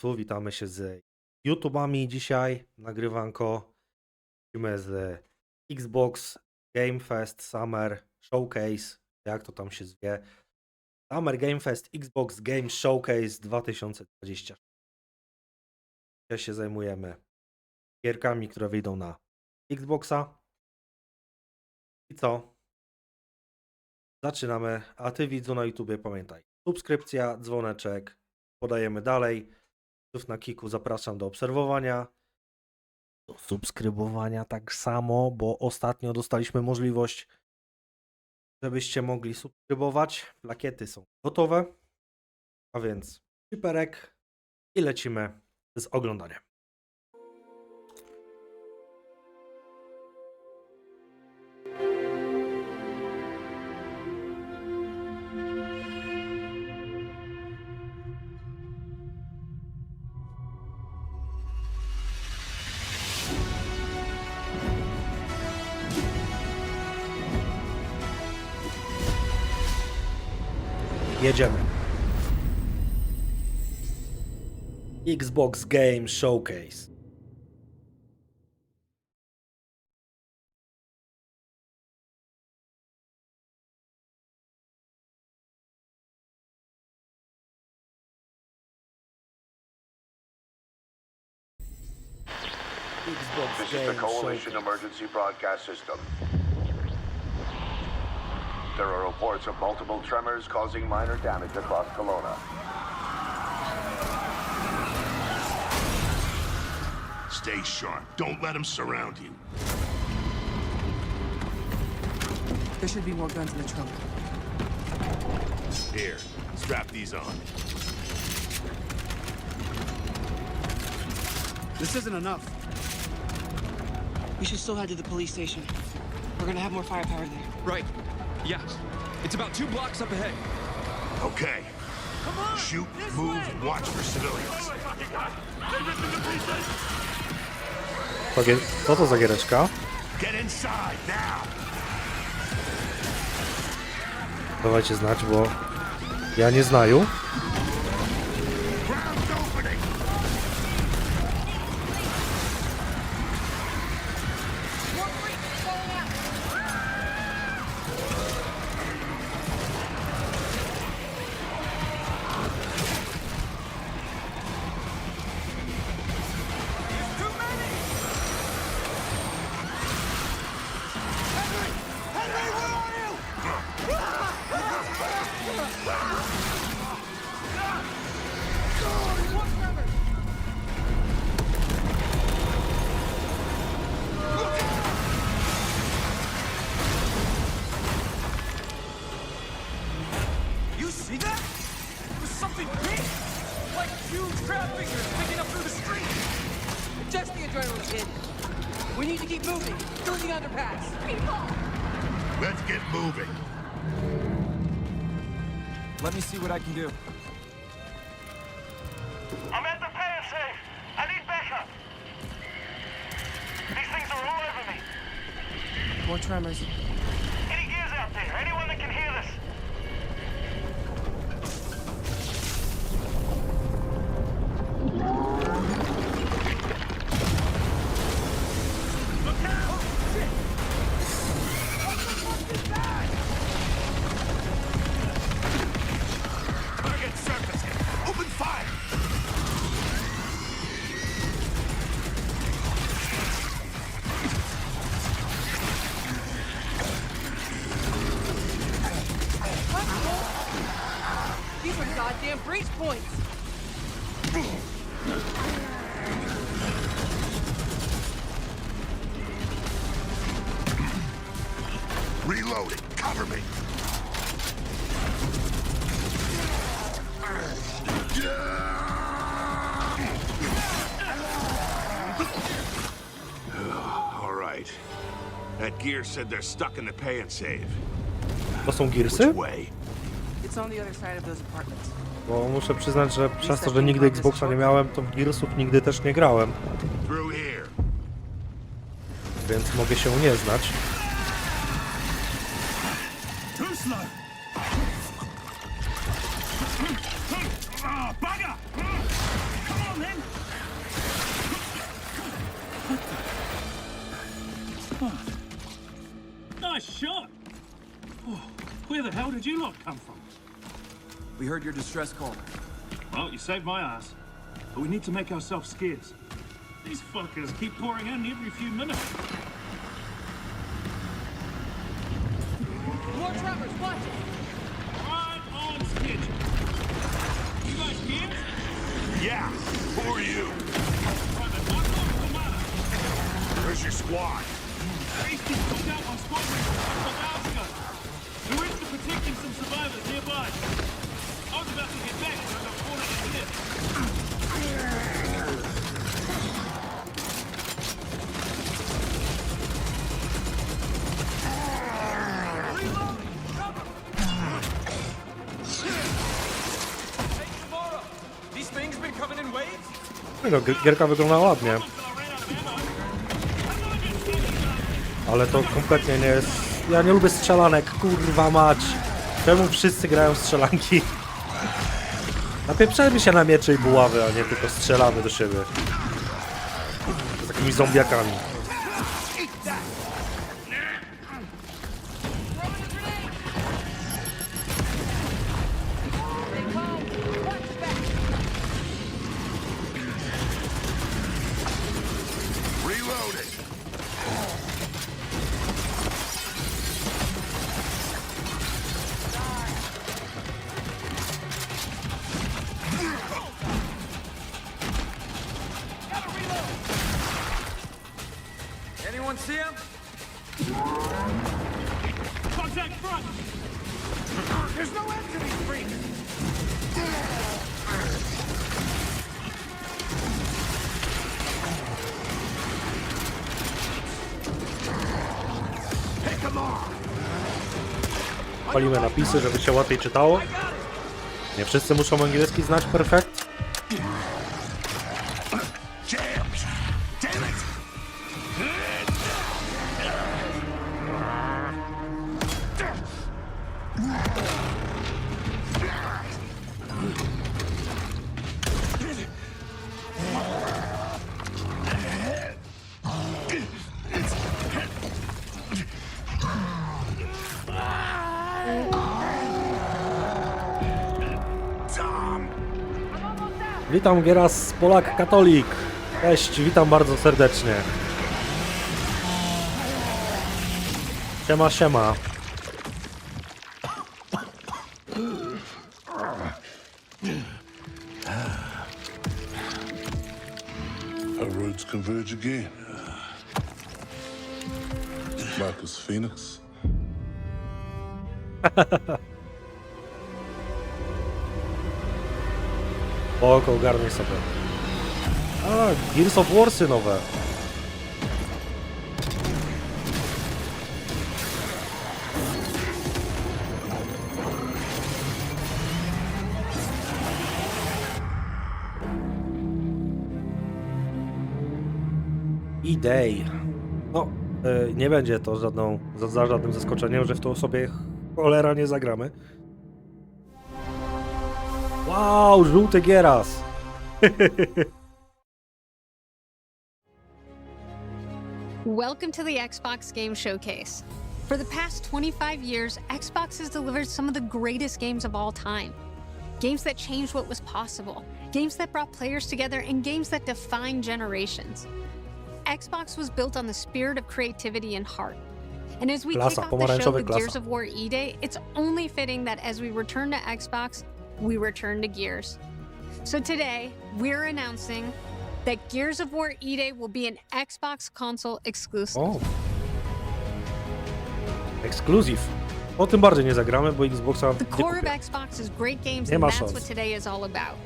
Państwu, witamy się z YouTubami dzisiaj. Nagrywanko. Lecimy z Xbox Game Fest Summer Showcase, jak to tam się zwie. Summer Game Fest Xbox Game Showcase 2020. Dzisiaj się zajmujemy gierkami, które wyjdą na Xboxa. I co? Zaczynamy. A ty, widzu na YouTubie, pamiętaj. Subskrypcja, dzwoneczek. Podajemy dalej. Na Kiku zapraszam do obserwowania, do subskrybowania tak samo, bo ostatnio dostaliśmy możliwość, żebyście mogli subskrybować. Plakiety są gotowe, a więc ciperek i lecimy z oglądaniem. Jedziemy. Xbox Game Showcase. This is the Coalition Emergency Broadcast System. There are reports of multiple tremors causing minor damage across Kelowna. Stay sharp. Don't let them surround you. There should be more guns in the trunk. Here, strap these on. This isn't enough. We should still head to the police station. We're gonna have more firepower there. Right. Yeah. It's about 2 blocks up ahead. Okay. Shoot, move, watch for civilians. Co to za giereczka? Get inside now. Dawajcie znać, bo ja nie znaju. Ground's opening. You see that? It was something big! Like huge crab figures picking up through the street! Just the adrenaline, kid. We need to keep moving through the underpass. Let's get moving. Let me see what I can do. I'm at the pay and save. I need backup. These things are all over me. More tremors. Any gears out there? Anyone that can hear this? Look out! Oh, shit! Target surfacing. Open fire. These are goddamn breach points. Reloading. Cover me. All right. That gear said they're stuck in the pay and save. To są Which Gearsy? way? It's on the other side of those apartments. Bo muszę przyznać, że przez to, że nigdy Xboxa nie miałem, to w Gearsów nigdy też nie grałem, Through here. więc mogę się nie znać. Too slow. Bugger! Come on, Nice shot. Oh, where the hell did you lot come from? We heard your distress call. Well, you saved my ass. But we need to make ourselves scarce. These fuckers keep pouring in every few minutes. More trappers, watch it! Right on schedule. You guys scared? Yeah, who are you? Private Marco, Commander. Where's your squad? Hasty took out one squadron a couple of hours ago. We went to protecting some survivors nearby. I was about to get back when I got cornered in here. Hey, tomorrow! These things been coming in waves? No, gierka wygląda ładnie. Ale to kompletnie nie jest... Ja nie lubię strzelanek, kurwa mać. Czemu wszyscy grają w strzelanki? Napieprzajmy się na miecze i buławy, a nie tylko strzelamy do siebie. Z takimi zombiakami. Reloading. Anyone see him? Contact front! There's no end to these freaks! Pick 'em off. Palimy napisy, żeby się łatwiej czytało. Nie wszyscy muszą angielski znać perfekt. Jams. Damn it. Tom. Witam Gieras, Polak Katolik. Cześć, witam bardzo serdecznie. Siema, siema. Our roads converge again. Marcus Phoenix. Oko, ogarnij sobie. A, Gears of Warsy nowe. Idei. No, nie będzie to za żadnym zaskoczeniem, że w to sobie cholera nie zagramy. Wow, żółty Gieras. Welcome to the Xbox Game Showcase. For the past 25 years, Xbox has delivered some of the greatest games of all time. Games that changed what was possible, games that brought players together, and games that defined generations. Xbox was built on the spirit of creativity and heart. And as we kick off the show with Gears of War E-Day, it's only fitting that as we return to Xbox, we return to Gears. So today, we're announcing that Gears of War E-Day will be an Xbox console exclusive. O. Ekskluzyw. O tym bardziej nie zagramy, bo Xboxa The nie core of kupię. Xbox is great games, Nie and ma that's szans. what today is all about.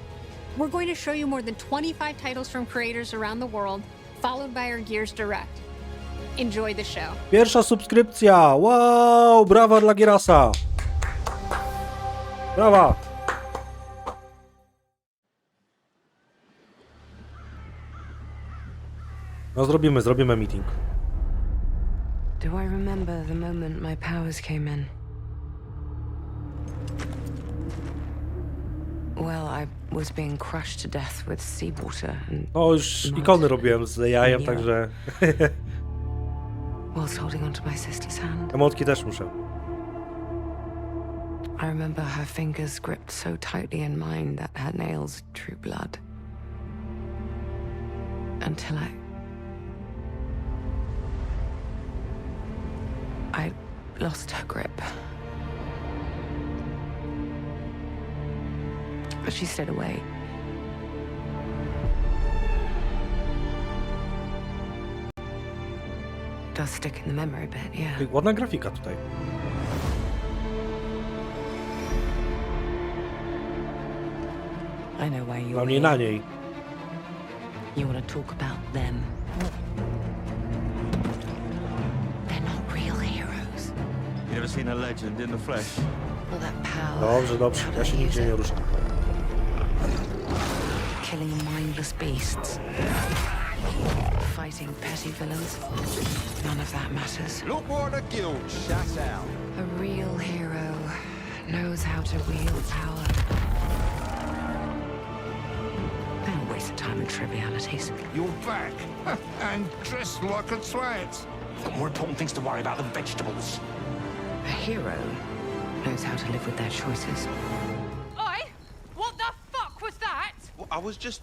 We're going to show you more than 25 titles from creators around the world, followed by our Gears Direct. Enjoy the show. Pierwsza subskrypcja! Wow! Brawa dla Gierasa! Brawa! No zrobimy meeting. Do I remember the moment my powers came in? Well, I was being crushed to death with seawater and No już ikony robiłem z jajem, także... whilst holding onto my sister's hand. Emotki też muszę. I remember her fingers gripped so tightly in mine that her nails drew blood. Until I lost her grip. But she stayed away. Does stick in the memory bit, yeah. Ładna grafika tutaj. I know why Dla you're mnie here. na niej. You want to talk about them? They're not real heroes. You ever seen a legend in the flesh? All that power. Dobrze, dobrze. Ja się nigdzie nie ruszam. Killing mindless beasts. Fighting petty villains. None of that matters. Look what the guild shut out. A real hero knows how to wield power. They don't waste time on trivialities. You're back. And dressed like a twat. Got more important things to worry about than vegetables. A hero knows how to live with their choices. Oi! What the fuck was that? Well, I was just...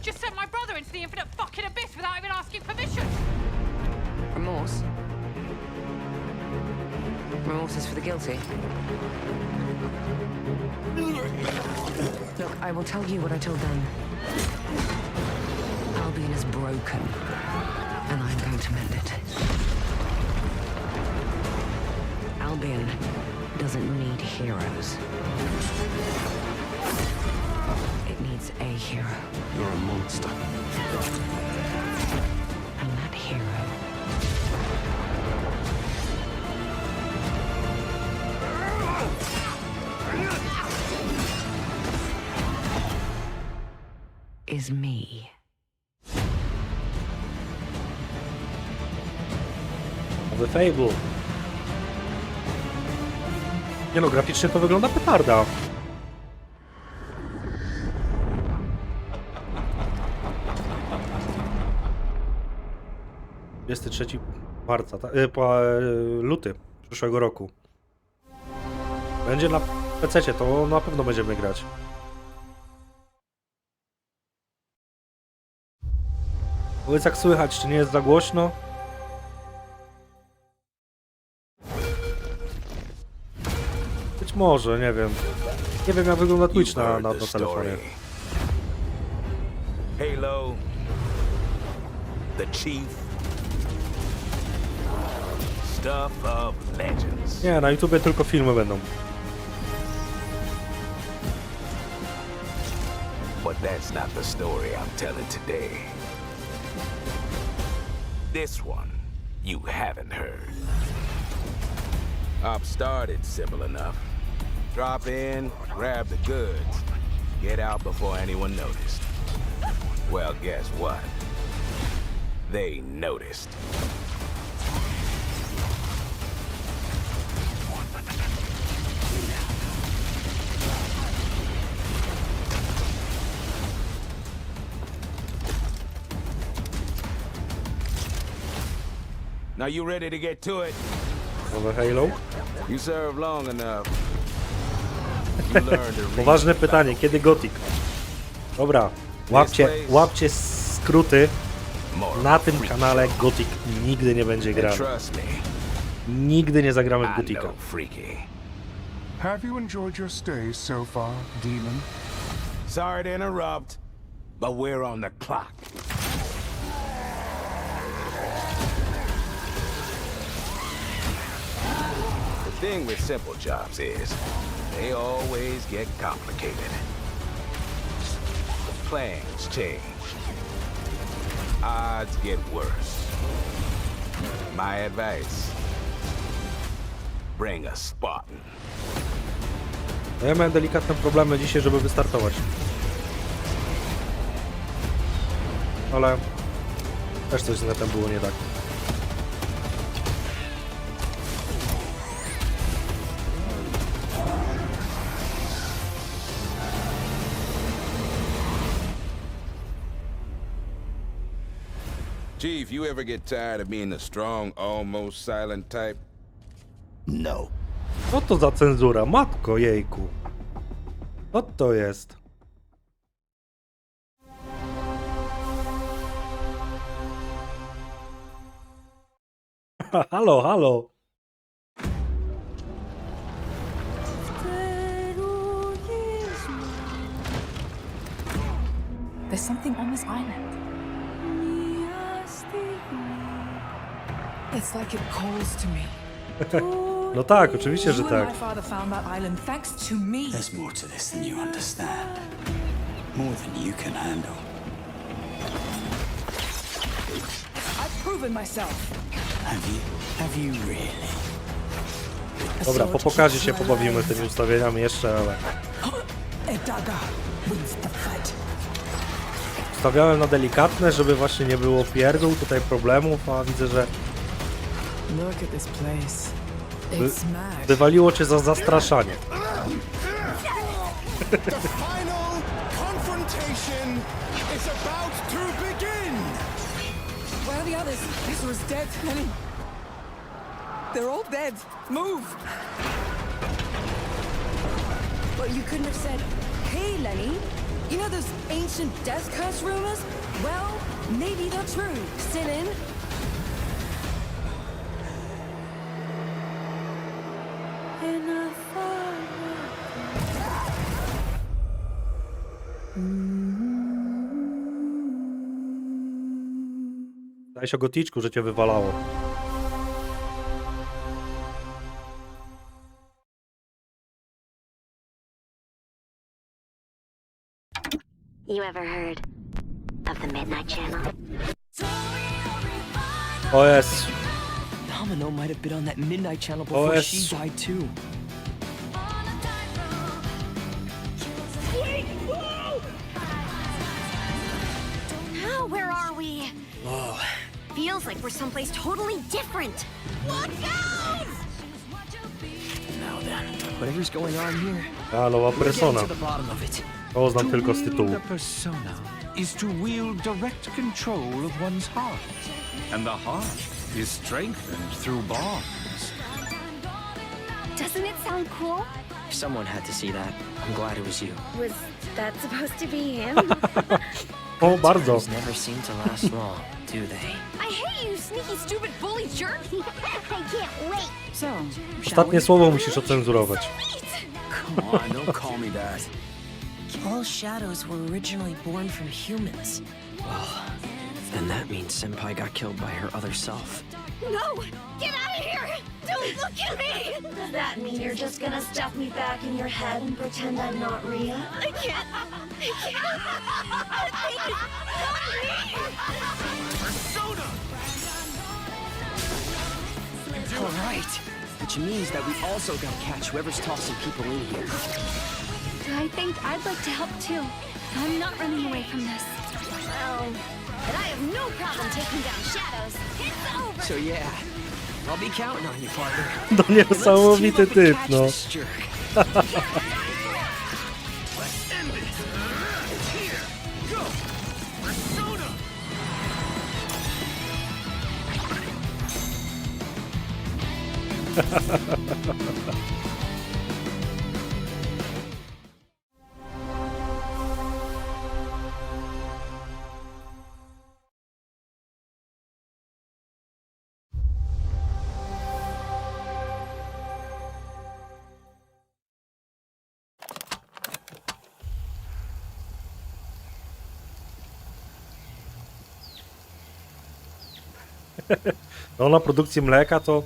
Just sent my brother into the infinite fucking abyss without even asking permission. Remorse? Remorse is for the guilty. Look, I will tell you what I told them. Albion is broken, and I'm going to mend it. Albion doesn't need heroes. It needs a hero. You're a monster. And that hero is me. Nowy Fable. Nie no, graficznie to wygląda petarda. Jest 3 marca, luty przyszłego roku. Będzie na PC-cie, to na pewno będziemy grać. Powiedz jak słychać, czy nie jest za głośno? Być może, nie wiem. Nie wiem jak wygląda Twitch na telefonie. Halo. The Chief. Stuff of legends. Nie, na YouTubie tylko filmy będą. But that's not the story I'm telling today. This one, you haven't heard. Op started simple enough. Drop in, grab the goods, get out before anyone noticed. Well, guess what? They noticed. Now you ready to get to it? Nowe Halo? You served long enough. You learned to read. Poważne pytanie, kiedy Gothic? Dobra, łapcie skróty. Na tym kanale Gothic nigdy nie będzie grany. Trust me, Nigdy nie zagramy w I Gothica. know freaky. Have you enjoyed your stay so far, Demon? Sorry to interrupt, but we're on the clock. The thing with simple jobs is, they always get complicated. Plans change. Odds get worse. My advice, bring a Spartan. No ja miałem delikatne problemy dzisiaj, żeby wystartować. Ale też coś z netem było nie tak. Chief, you ever get tired of being the strong, almost silent type? No. Co to za cenzura? Matko, jejku. Co to jest? Halo, halo. There's something on this island. It's like it calls to me. No tak, oczywiście, że You and tak. my father found that island thanks to me. There's more to this than you understand. More than you can handle. I've proven myself. Have you really? Dobra, po pokazie się pobawimy tymi ustawieniami jeszcze, ale... Ustawiałem na delikatne, żeby właśnie nie było pierdół, tutaj problemów, a widzę, że... Look at this place. It's mad. Wywaliło cię za zastraszanie. The final confrontation is about to begin! Where are the others? Ezra's dead. Lenny. They're all dead. Move! But you couldn't have said, hey, Lenny, you know those ancient death curse rumors? Well, maybe they're true. Still in? Daj się o goticzku, że cię wywalało. You ever heard of the Midnight Channel? O jest. Domino might have been on that Midnight Channel before she died too. Oh, where are we? Whoa. Feels like we're someplace totally different. Watch out! Now then, whatever's going on here, A, nowa we're getting persona. to the bottom of it. To znam tylko z tytułu. The persona is to wield direct control of one's heart. And the heart is strengthened through bonds. Doesn't it sound cool? Someone had to see that. I'm glad it was you. Was that supposed to be him? O, bardzo. Things never seem to last long, do they? I hate you, sneaky, stupid bully jerk! I can't wait! So, Ostatnie słowo musisz ocenzurować. Come on, don't call me that. All shadows were originally born from humans. Well, then that means Senpai got killed by her other self. No! Get out of here! Don't look at me! Does that mean you're just gonna stuff me back in your head and pretend I'm not real? I can't! I can't! Persona! All right. Which means that we also gotta catch whoever's tossing people in here. I think I'd like to help too. I'm not running away from this. Well, but I have no problem taking down shadows. It's over! So yeah, I'll be counting on you, partner. To niesamowity typ, no. Let's end it! Here! Go! Persona! No na produkcji mleka to...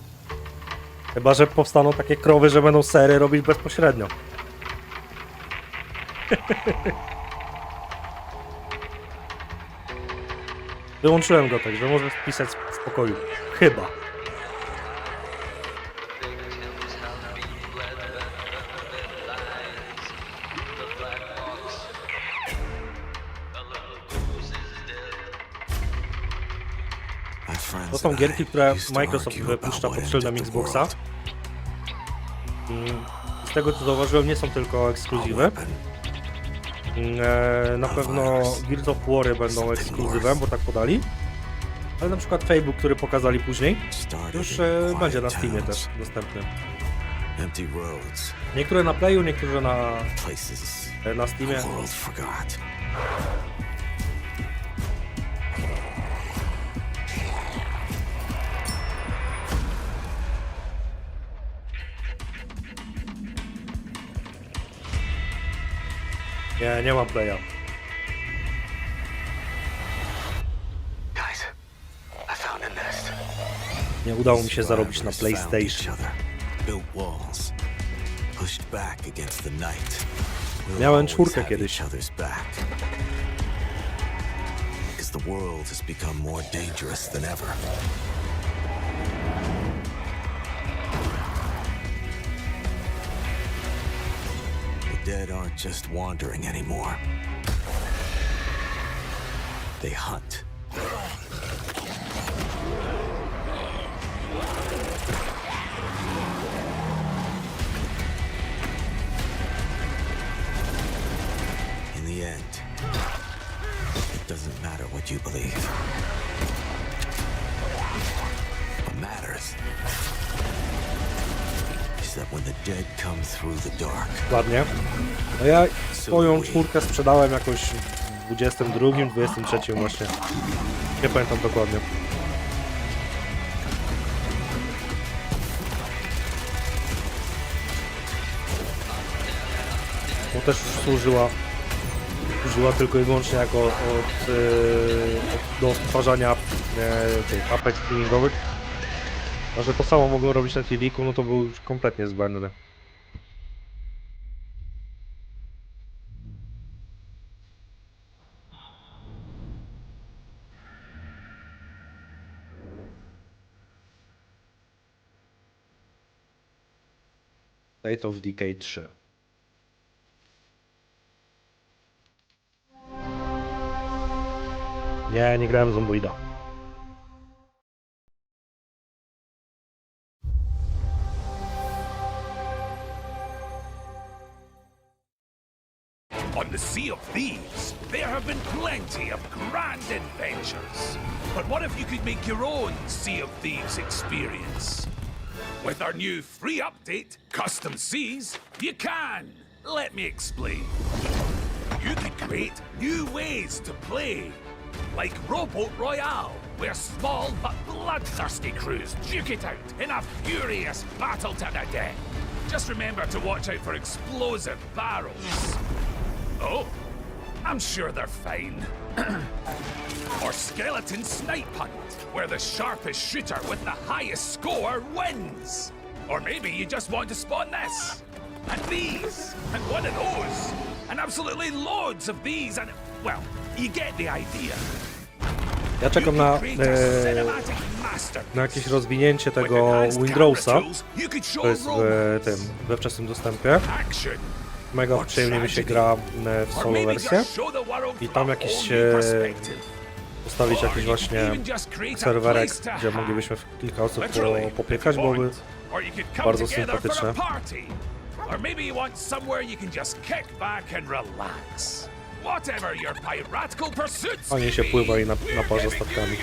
Chyba, że powstaną takie krowy, że będą sery robić bezpośrednio. Wyłączyłem go tak, że możesz pisać w spokoju. Chyba. To są gierki, które Microsoft wypuszcza pod szyldem Xboxa. Z tego co zauważyłem, nie są tylko ekskluzywy. Na pewno Gears of War będą ekskluzywem, bo tak podali. Ale na przykład Facebook, który pokazali później, już będzie na Steamie też dostępny. Niektóre na Playu, niektóre na Steamie. Nie mam Playa. Nie udało mi się zarobić na PlayStation. Miałem 4 kiedyś. The dead aren't just wandering anymore. They hunt. In the end, it doesn't matter what you believe. What matters is that when the dead come through the dark. Ładnie. No ja swoją 4 sprzedałem jakoś w 22, 23 właśnie. Nie pamiętam dokładnie. Bo też służyła tylko i wyłącznie jako do stwarzania tych apek streamingowych. A że to samo mogą robić na TV-ku, no to był już kompletnie zbędny. State of Decay 3. Nie grałem Zomboida. On the Sea of Thieves, there have been plenty of grand adventures. But what if you could make your own Sea of Thieves experience? With our new free update, Custom Seas, you can. Let me explain. You could create new ways to play. Like Rowboat Royale, where small but bloodthirsty crews duke it out in a furious battle to the death. Just remember to watch out for explosive barrels. Oh, I'm sure they're fine. Or Skeleton Snipe Hunt, where the sharpest shooter with the highest score wins. Or maybe you just want to spawn this, and these, and one of those, and absolutely loads of these, and, well, you get the idea. Ja czekam na jakieś rozwinięcie tego Windrowsa, to jest we wczesnym dostępie. Mega przyjemnie mi się gra w solo wersję i tam jakiś postawić jakiś właśnie serwerek, gdzie moglibyśmy kilka osób popiekać, byłoby bardzo sympatyczne. Fajnie się pływa i na parze statkami.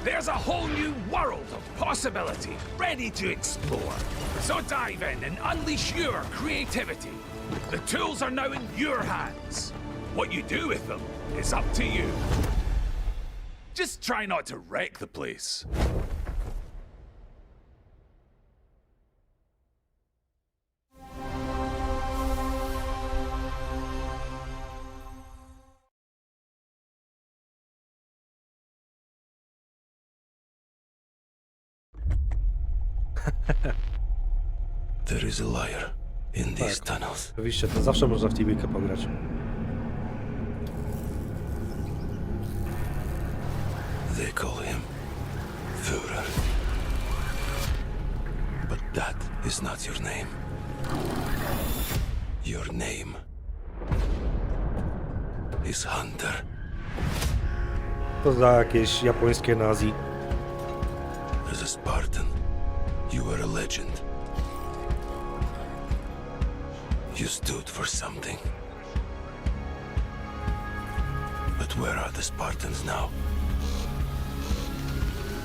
There's a whole new world of possibility ready to explore. So dive in and unleash your creativity. The tools are now in your hands. What you do with them is up to you. Just try not to wreck the place. There is a liar in these tunnels. Oczywiście, to zawsze można w TV'kę pograć. They call him Führer. But that is not your name. Your name is Hunter. To za jakieś japońskie nazi. As a Spartan, you are a legend. You stood for something. But where are the Spartans now?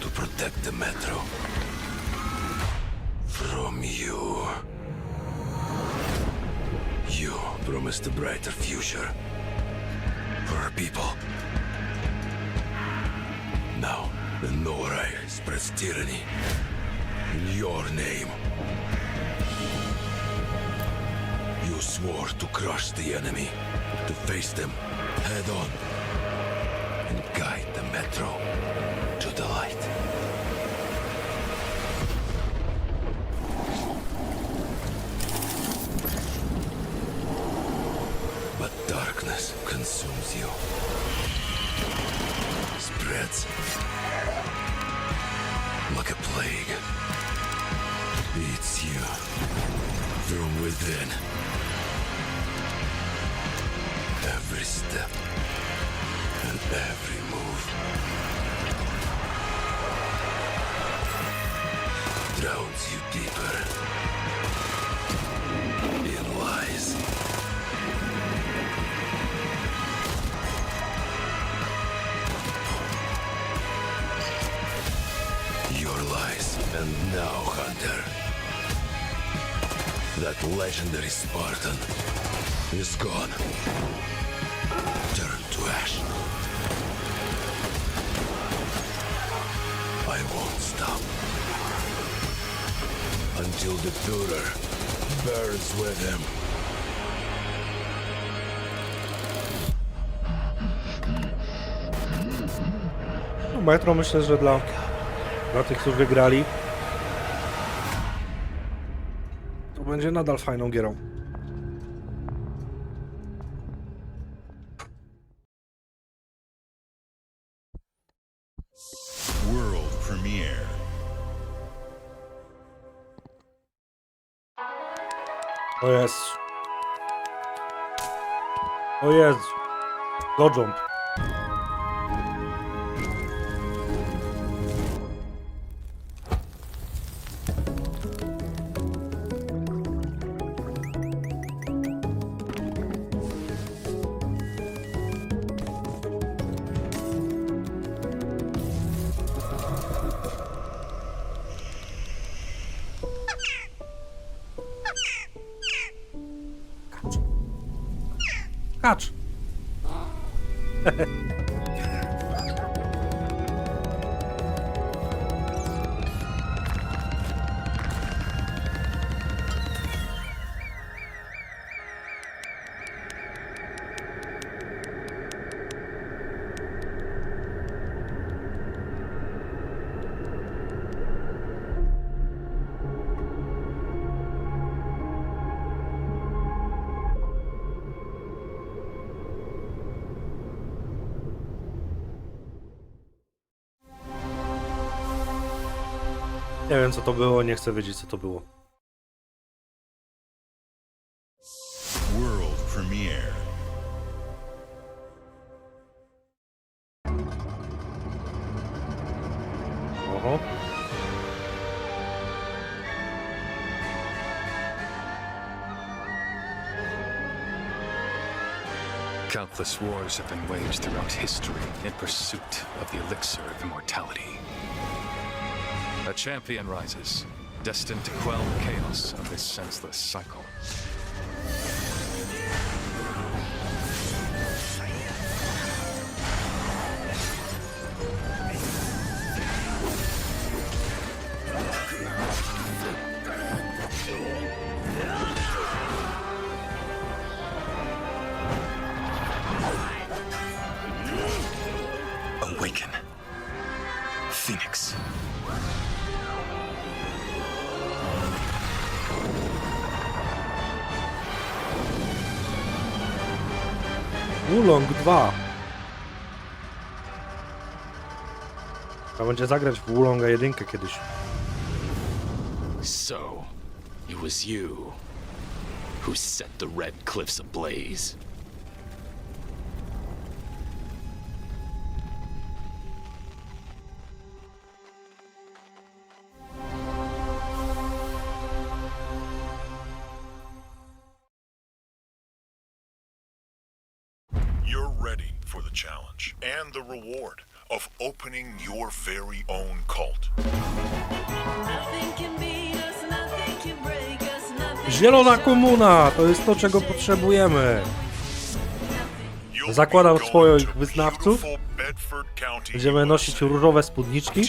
To protect the metro. From you. You promised a brighter future. For our people. Now, the Norai spreads tyranny. In your name. You swore to crush the enemy. To face them head on. And guide the metro to the light. But darkness consumes you. Spreads like a plague. Eats you from within. Every step and every move drowns you deeper in lies. Your lies. And now, Hunter, that legendary Spartan is gone. Turned to ash. I won't stop. Until the Führer burns with him. Metro myślę, że dla tych, którzy wygrali, to będzie nadal fajną gierą. World premiere. O jest. O jest. Godzą. Kacz. Nie wiem co to było, nie chcę wiedzieć co to było. World premiere. Oho. Countless wars have been waged throughout history in pursuit of the elixir of immortality. A champion rises, destined to quell the chaos of this senseless cycle. Awaken. Phoenix. Wulong 2. Trzeba będzie zagrać w Wulonga 1 kiedyś. So, it was you who set the Red Cliffs ablaze. You're ready for the challenge and the reward of opening your very own cult. Zielona komuna! To jest to, czego potrzebujemy. Zakładam swoich wyznawców. Będziemy nosić różowe spódniczki.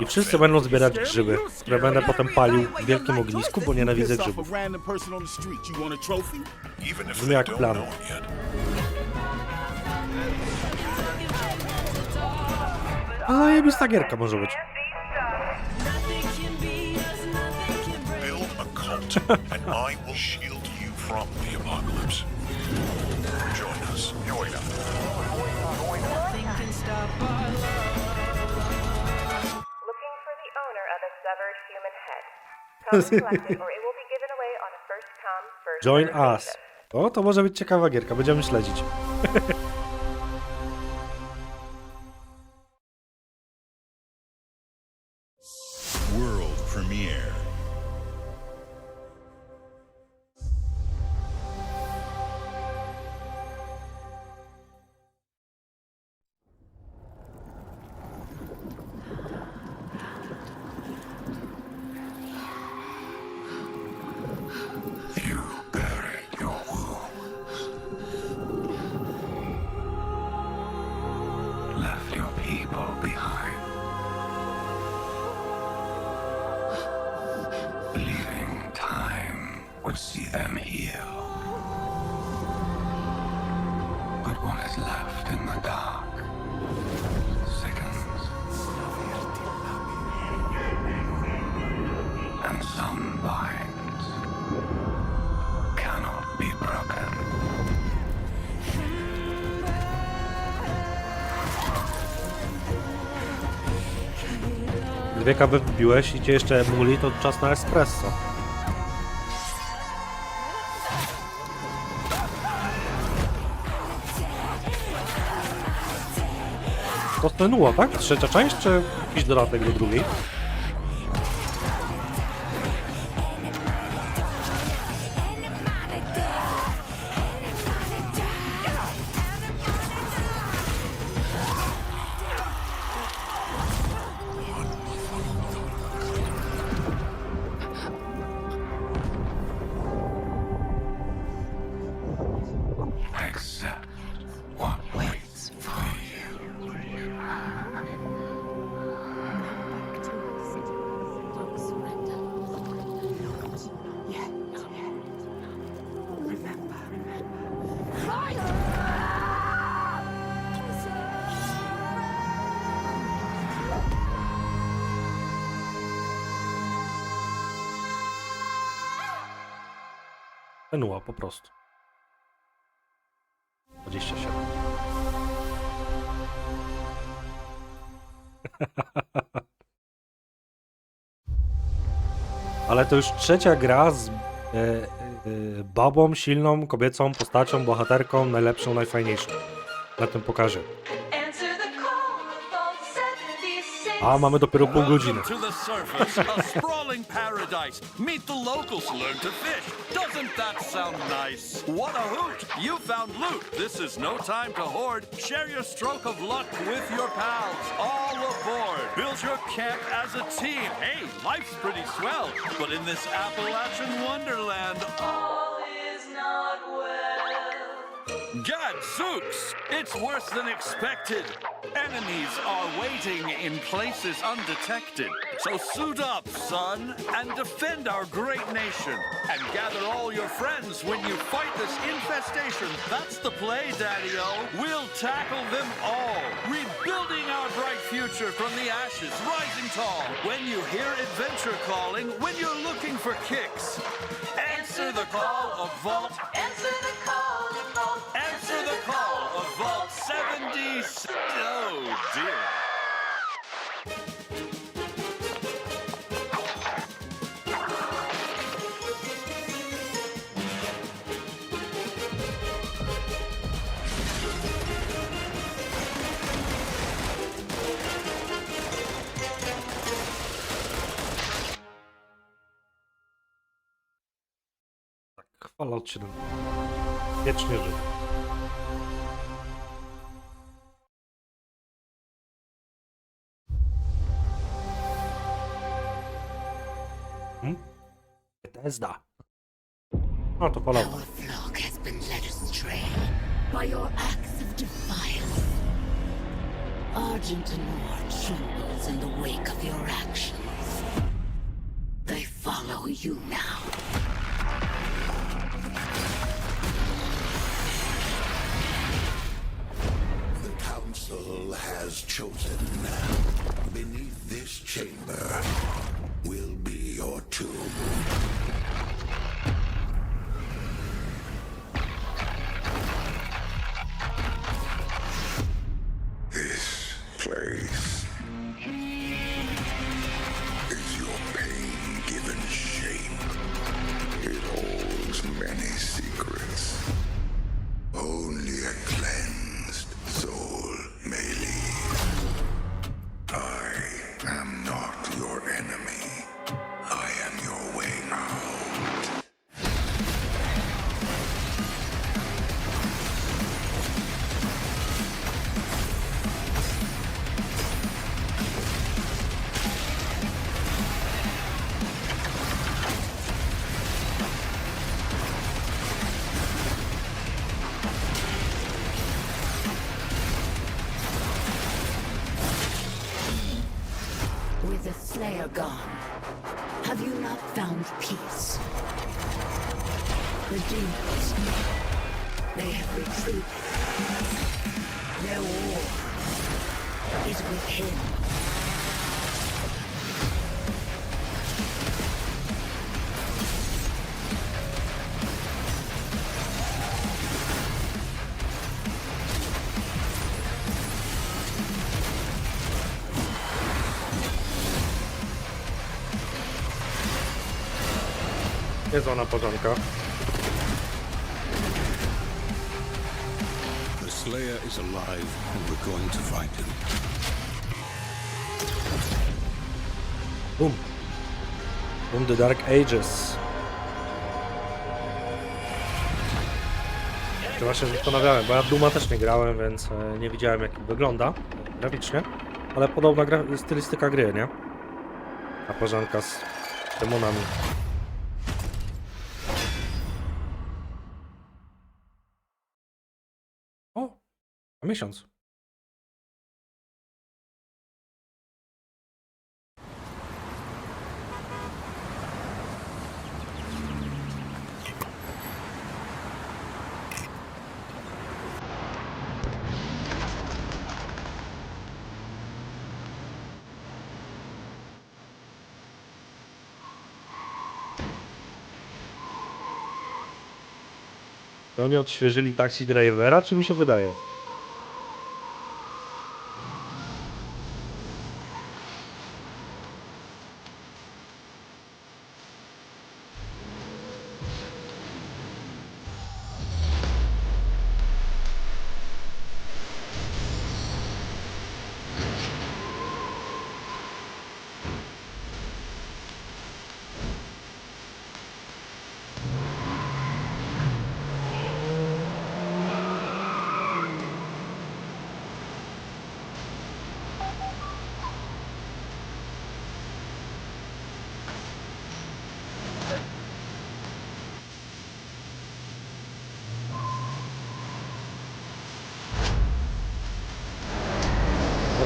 I wszyscy będą zbierać grzyby, które będę potem palił w wielkim ognisku, bo nienawidzę grzybów. Brzmi jak plan. A zajebista gierka może być. And I will shield you from the apocalypse. Join us. Join us. Looking for the owner of a severed human head. Come and collect it, or it will be given away on a first-come, first-served Join basis. us. O, to może być ciekawa gierka, będziemy śledzić. World premiere. Left your people behind. Believing time would see them heal. But what is left in the dark sickens. And some binds cannot be broken. Dwie kawy wbiłeś i cię jeszcze muli, to czas na espresso. To stenuła, tak? Trzecia część, czy jakiś dodatek do drugiej? Accept what waits for you. Stenuła po prostu. 27. Ale to już trzecia gra z babą, silną, kobiecą postacią, bohaterką, najlepszą, najfajniejszą. Na tym pokażę. A mamy dopiero pół godziny. Welcome to the surface, a sprawling paradise. Meet the locals, learn to fish. Doesn't that sound nice? What a hoot! You found loot. This is no time to hoard. Share your stroke of luck with your pals. All aboard. Build your camp as a team. Hey, life's pretty swell. But in this Appalachian wonderland, all is not well. Gadzooks! It's worse than expected. Enemies are waiting in places undetected. So suit up, son, and defend our great nation. And gather all your friends when you fight this infestation. That's the play, Daddy-O. We'll tackle them all. Rebuilding our bright future from the ashes, rising tall. When you hear adventure calling, when you're looking for kicks, answer the call of Vault. Answer the call of Vault. Answer the call of Vault 70. Oh dear. Tak, Fallout 7. Wiecznie żyje. Bethesda. No to polowo. Our flock has been led astray by your acts of defiance. Argent and War trembles in the wake of your actions. They follow you now. The Council has chosen. Beneath this chamber will be your tomb. This place is your pain given shape. It holds many secrets. Only a cleansed soul may leave. I am not your enemy. I am your way out. With the Slayer gone, have you not found peace? The demons, they have retreated. Their war is with him. Jest ona porządka. The Slayer is alive, and we're going to find him. Boom. Boom, The Dark Ages. To właśnie zastanawiałem, bo ja w Dooma też nie grałem, więc nie widziałem jak wygląda graficznie, ale podobna stylistyka gry, nie? A porządka z demonami. O! A miesiąc. To oni odświeżyli Taxi Drivera, czy mi się wydaje?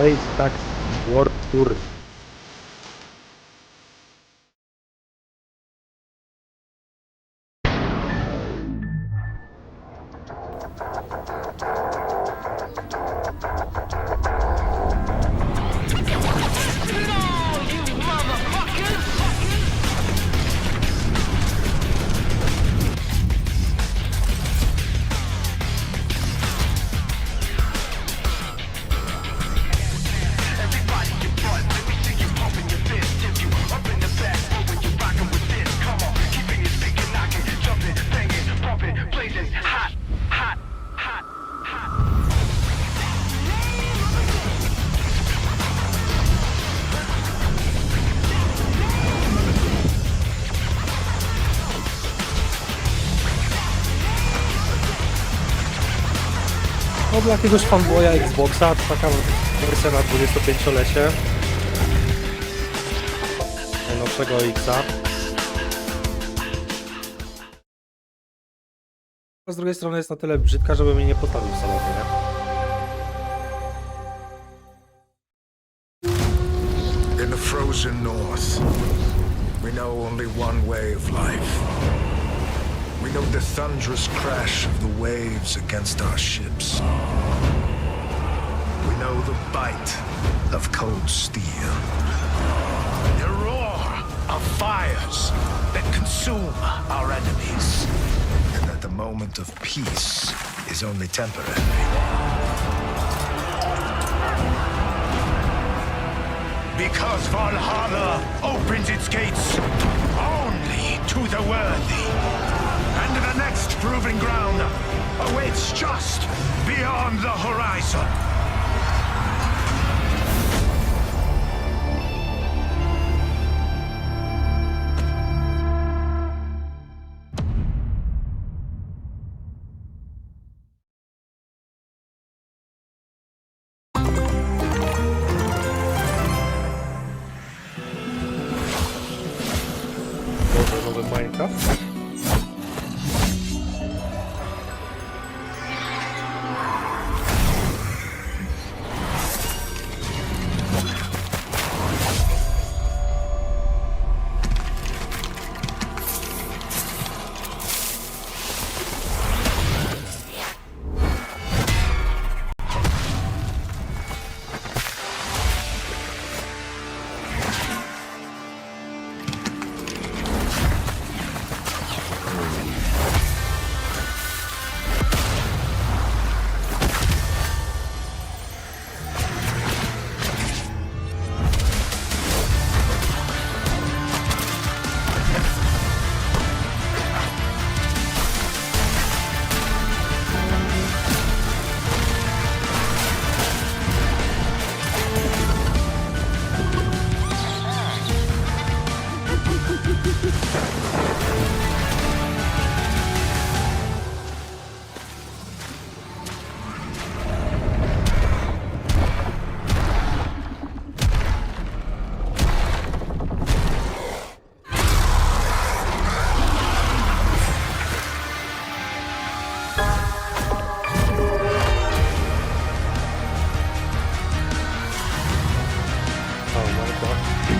Race Taxi World Tour. No dla jakiegoś fanboya Xboxa, to taka wersja na 25-lecie najnowszego Xa. A z drugiej strony jest na tyle brzydka, żeby mnie nie postawił w salonie, nie? In the frozen north, we know only one way of life. We know the thunderous crash of the waves against our ships. We know the bite of cold steel. The roar of fires that consume our enemies. And that the moment of peace is only temporary. Because Valhalla opens its gates only to the worthy. And the next proving ground awaits just beyond the horizon. Nowy Minecraft.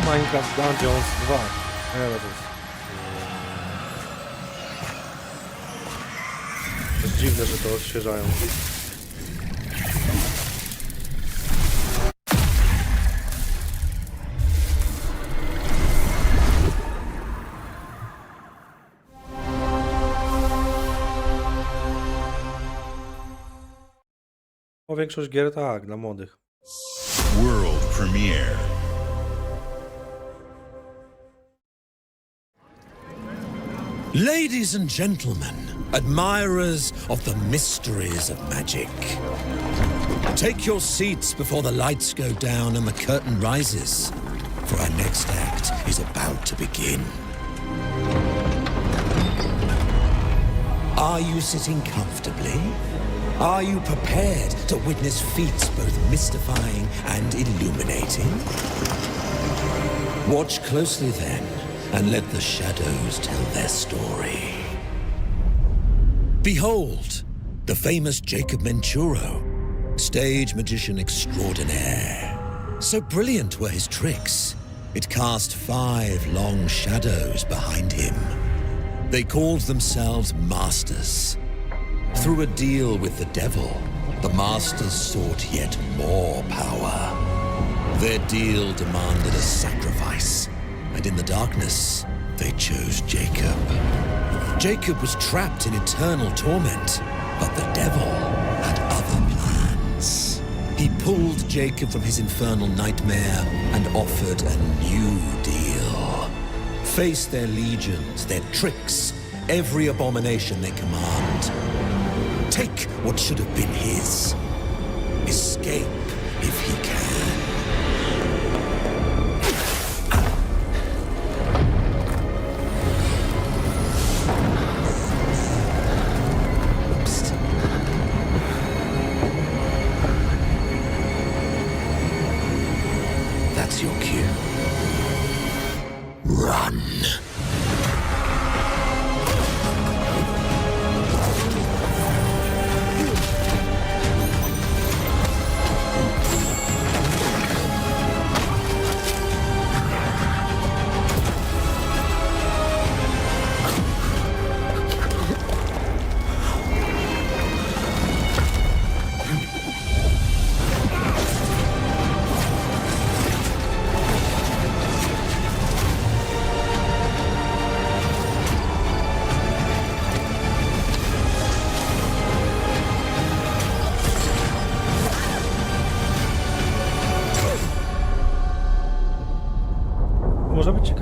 Minecraft Dungeons 2. Nie, no to jest dziwne, że to odświeżają. O, większość gier tak, dla młodych. World premiere. Ladies and gentlemen, admirers of the mysteries of magic, take your seats before the lights go down and the curtain rises, for our next act is about to begin. Are you sitting comfortably? Are you prepared to witness feats both mystifying and illuminating? Watch closely then, and let the shadows tell their story. Behold, the famous Jacob Menturo, stage magician extraordinaire. So brilliant were his tricks, it cast 5 long shadows behind him. They called themselves Masters. Through a deal with the devil, the Masters sought yet more power. Their deal demanded a sacrifice, and in the darkness, they chose Jacob. Jacob was trapped in eternal torment, but the devil had other plans. He pulled Jacob from his infernal nightmare and offered a new deal. Face their legions, their tricks, every abomination they command. Take what should have been his. Escape if he can. That's your cue. Run.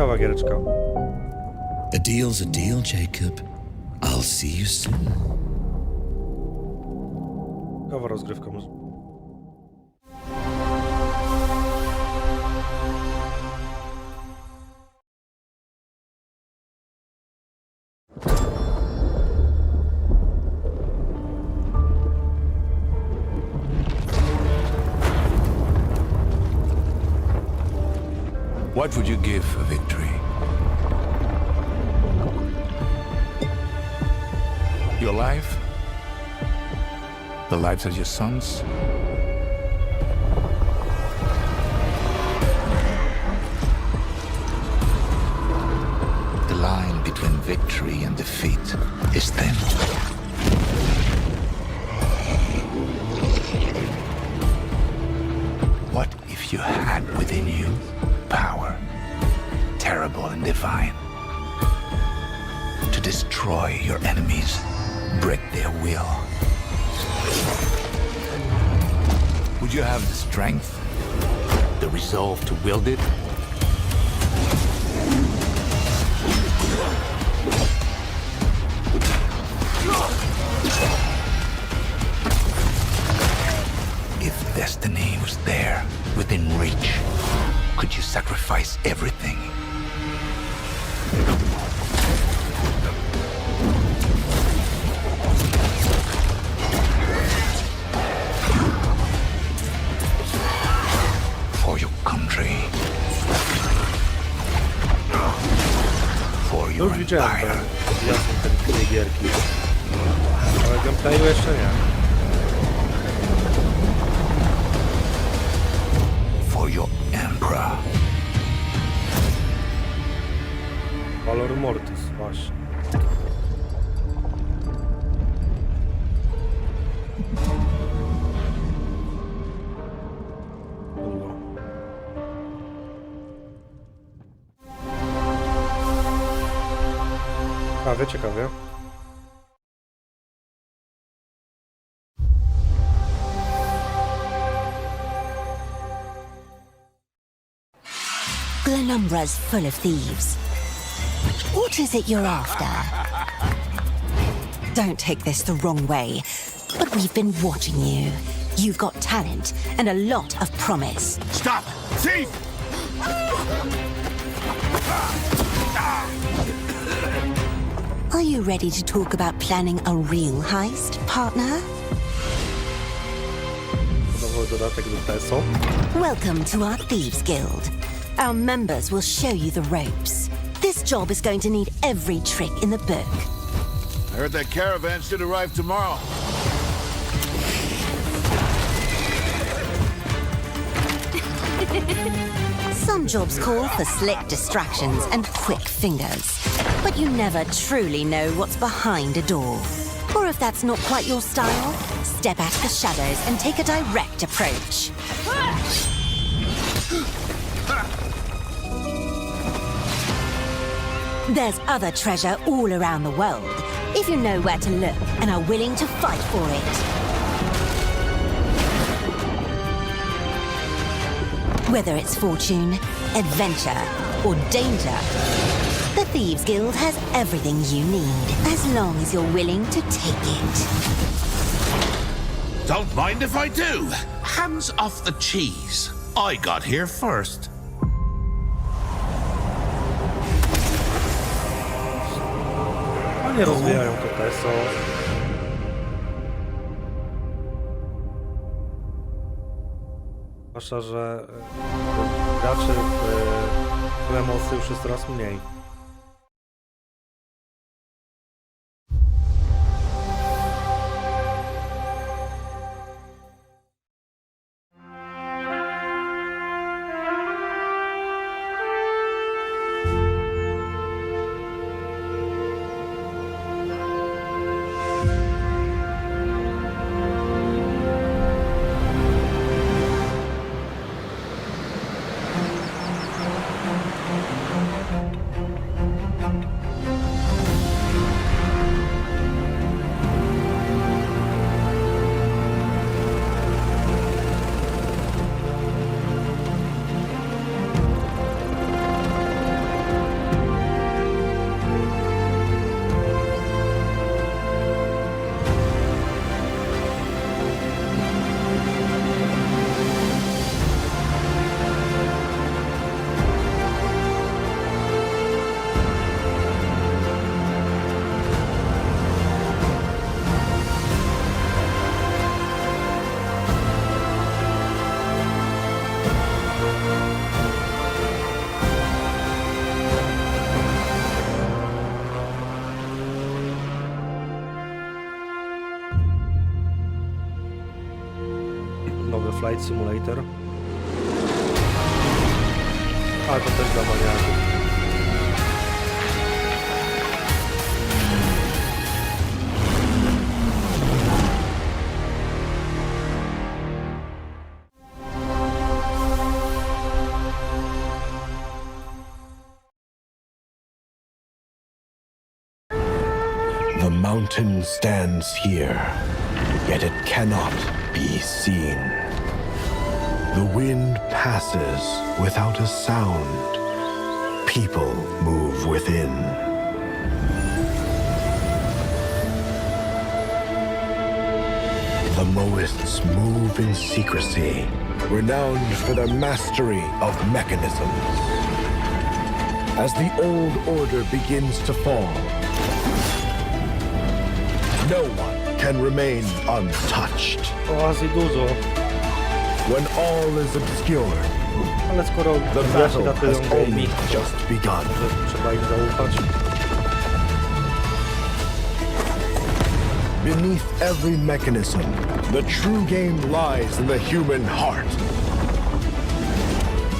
Ciekawa giereczka. A deal's a deal, Jacob. I'll see you soon. Ciekawa rozgrywka. What would you give for victory? Your life? The lives of your sons? The line between victory and defeat is thin. What if you had within you power, terrible and divine, to destroy your enemies, break their will? Would you have the strength, the resolve to wield it? If destiny was there, within reach, could you sacrifice everything? For your country. For your empire. Jasne, te gierki. Ale gameplayu jeszcze nie. For your emperor. Valor Mortis, właśnie. Ciekawie, ciekawie. Glenumbra's full of thieves. What is it you're after? Don't take this the wrong way, but we've been watching you. You've got talent and a lot of promise. Stop! Thief! Are you ready to talk about planning a real heist, partner? Nowy dodatek do TESO. Welcome to our Thieves Guild. Our members will show you the ropes. This job is going to need every trick in the book. I heard that caravan should arrive tomorrow. Some jobs call for slick distractions and quick fingers, but you never truly know what's behind a door. Or if that's not quite your style, step out of the shadows and take a direct approach. There's other treasure all around the world, if you know where to look and are willing to fight for it. Whether it's fortune, adventure, or danger, the Thieves Guild has everything you need, as long as you're willing to take it. Don't mind if I do. Hands off the cheese. I got here first. Fajnie rozwijają to TESO. Zwłaszcza, że graczy w emocje już jest coraz mniej. nowy Flight Simulator. Ale to też dla maniaków. The mountain stands here, yet it cannot be seen. The wind passes without a sound. People move within. The Moists move in secrecy, renowned for their mastery of mechanisms. As the old order begins to fall, no one can remain untouched. When all is obscured, Ale skoro the battle has only just begun. Trzeba im zaufać. Beneath every mechanism, the true game lies in the human heart.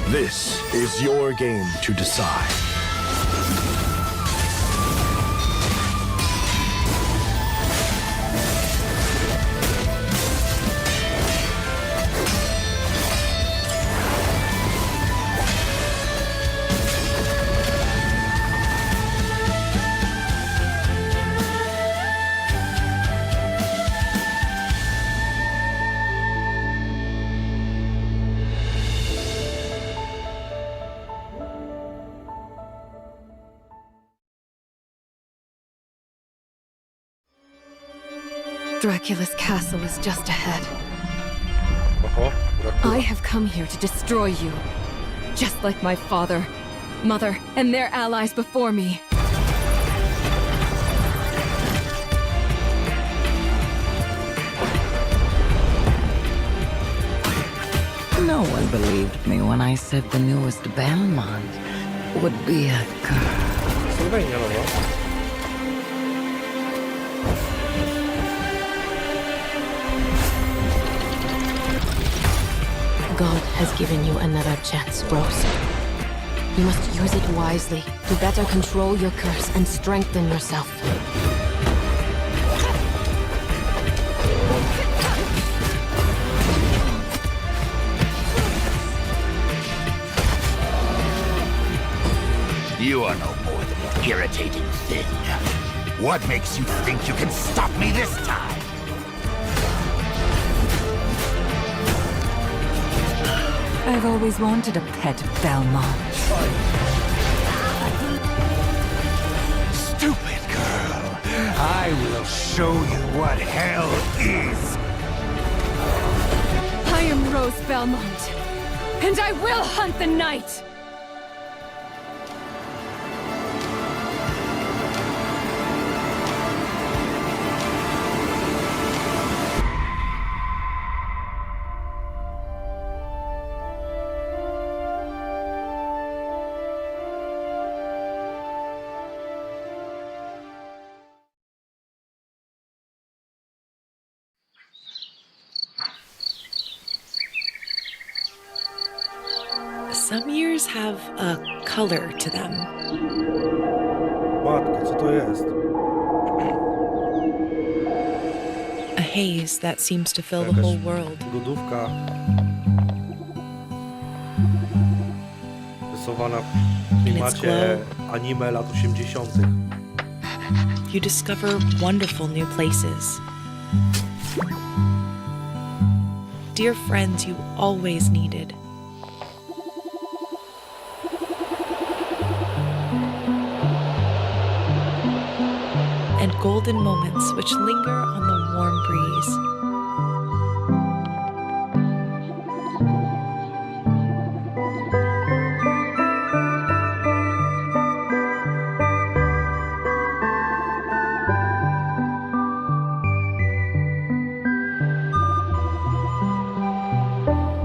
This is your game to decide. Dracula's castle is just ahead. I have come here to destroy you, just like my father, mother, and their allies before me. No one believed me when I said the newest Belmont would be a girl. God has given you another chance, Rose. You must use it wisely to better control your curse and strengthen yourself. You are no more than an irritating thing. What makes you think you can stop me this time? I've always wanted a pet Belmont. Stupid girl. I will show you what hell is. I am Rose Belmont, and I will hunt the night! Some years have a color to them. Matko, co to jest? A haze that seems to fill the whole world. Godówka rysowana w klimacie anime lat 80. You discover wonderful new places. Dear friends you always needed. And golden moments which linger on the warm breeze.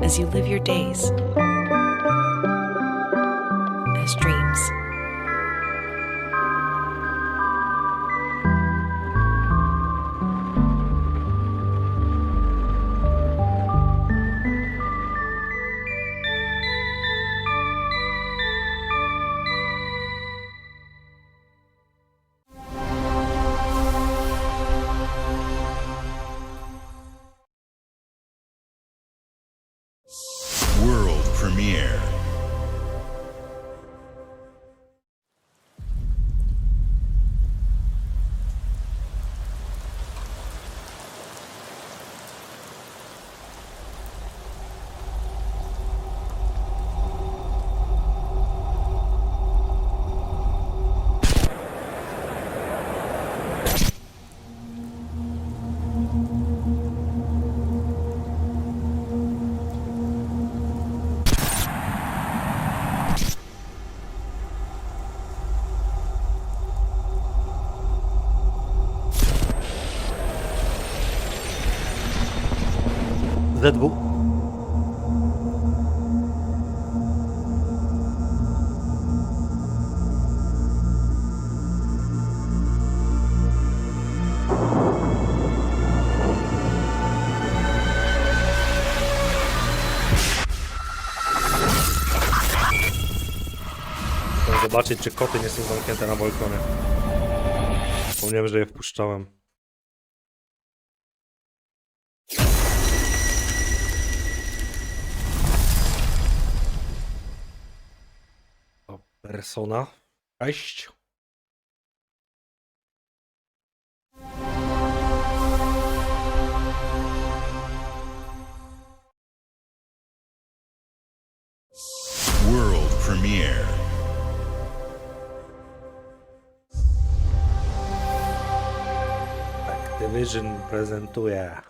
As you live your days as dreams. premiere. ZW. Chcę zobaczyć, czy koty nie są zamknięte na balkonie. Wspomniałem, że je wpuszczałem. Persona 6. World premiere. Activision prezentuje.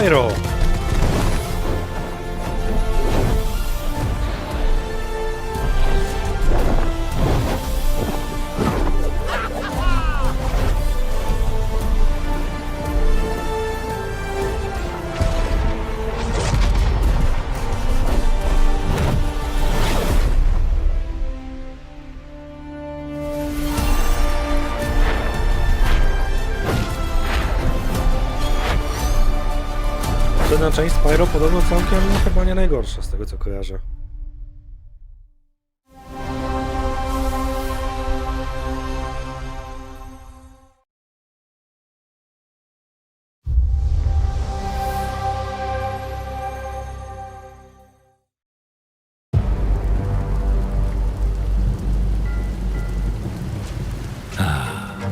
Pyro. Jedna część Spyro podobno całkiem chyba nie najgorsza z tego co kojarzę.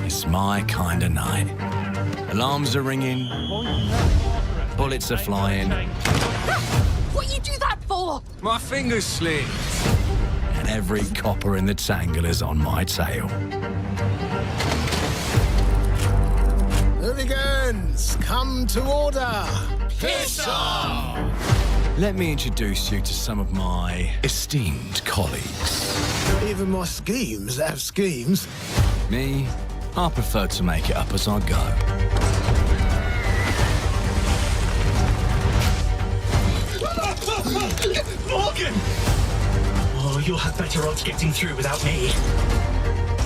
It's my kind of night. Alarms are ringing. Bullets are flying. What you do that for? My fingers slip. And every copper in the tangle is on my tail. Hooligans, come to order. Piss off! Let me introduce you to some of my esteemed colleagues. Even my schemes have schemes. Me, I prefer to make it up as I go. Morgan! Oh, you'll have better odds getting through without me.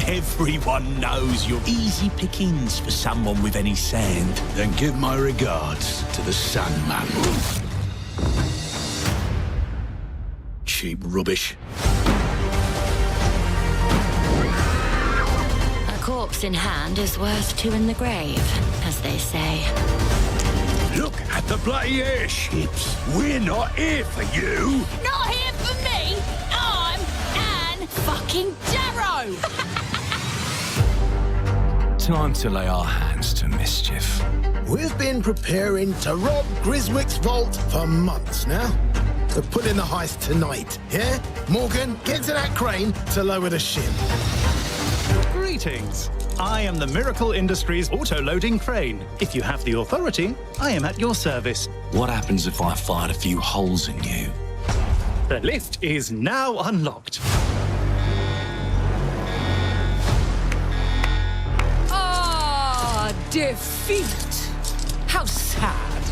Everyone knows you're easy pickings for someone with any sand. Then give my regards to the Sandman. Cheap rubbish. A corpse in hand is worth two in the grave, as they say. Look at the bloody airships. We're not here for you. Not here for me! I'm Anne fucking Darrow! Time to lay our hands to mischief. We've been preparing to rob Griswick's vault for months now. So put in the heist tonight, yeah? Morgan, get to that crane to lower the ship. Greetings. I am the Miracle Industries auto-loading crane. If you have the authority, I am at your service. What happens if I fired a few holes in you? The lift is now unlocked. Defeat! How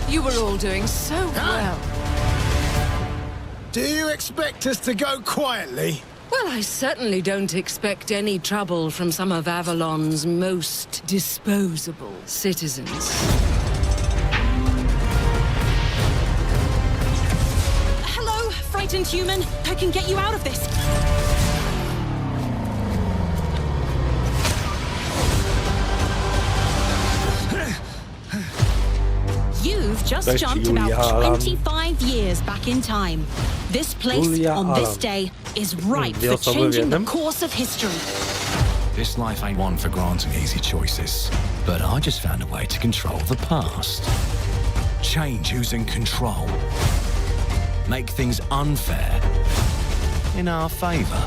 You were all doing so well. Do you expect us to go quietly? Well, I certainly don't expect any trouble from some of Avalon's most disposable citizens. Hello, frightened human. I can get you out of this. You've just Cześć, jumped Julia about Alan. 25 years back in time. This place Julia on this Alan. day is ripe Dwie for osoby w changing the jednym. course of history. This life ain't one for granting easy choices, but I just found a way to control the past. Change who's in control. Make things unfair in our favor.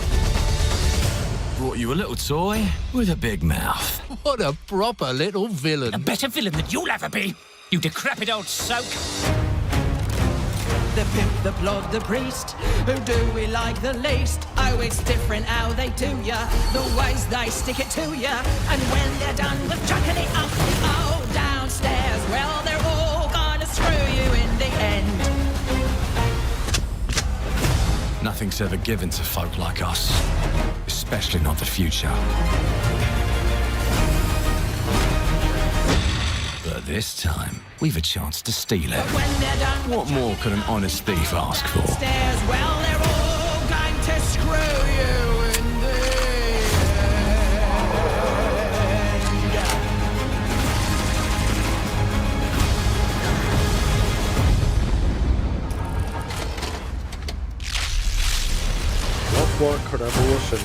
Brought you a little toy with a big mouth. What a proper little villain. A better villain than you'll ever be, you decrepit old soak. The pimp, the plod, the priest. Who do we like the least? Oh, it's different how they do ya. The ways they stick it to ya. And when they're done with chucking it up, oh, downstairs, well, they're all gonna screw you in the end. Nothing's ever given to folk like us, especially not the future. But this time, we've a chance to steal it. What more could an honest thief ask for? Stairs, well, they're all going to screw you in the Clockwork Revolution.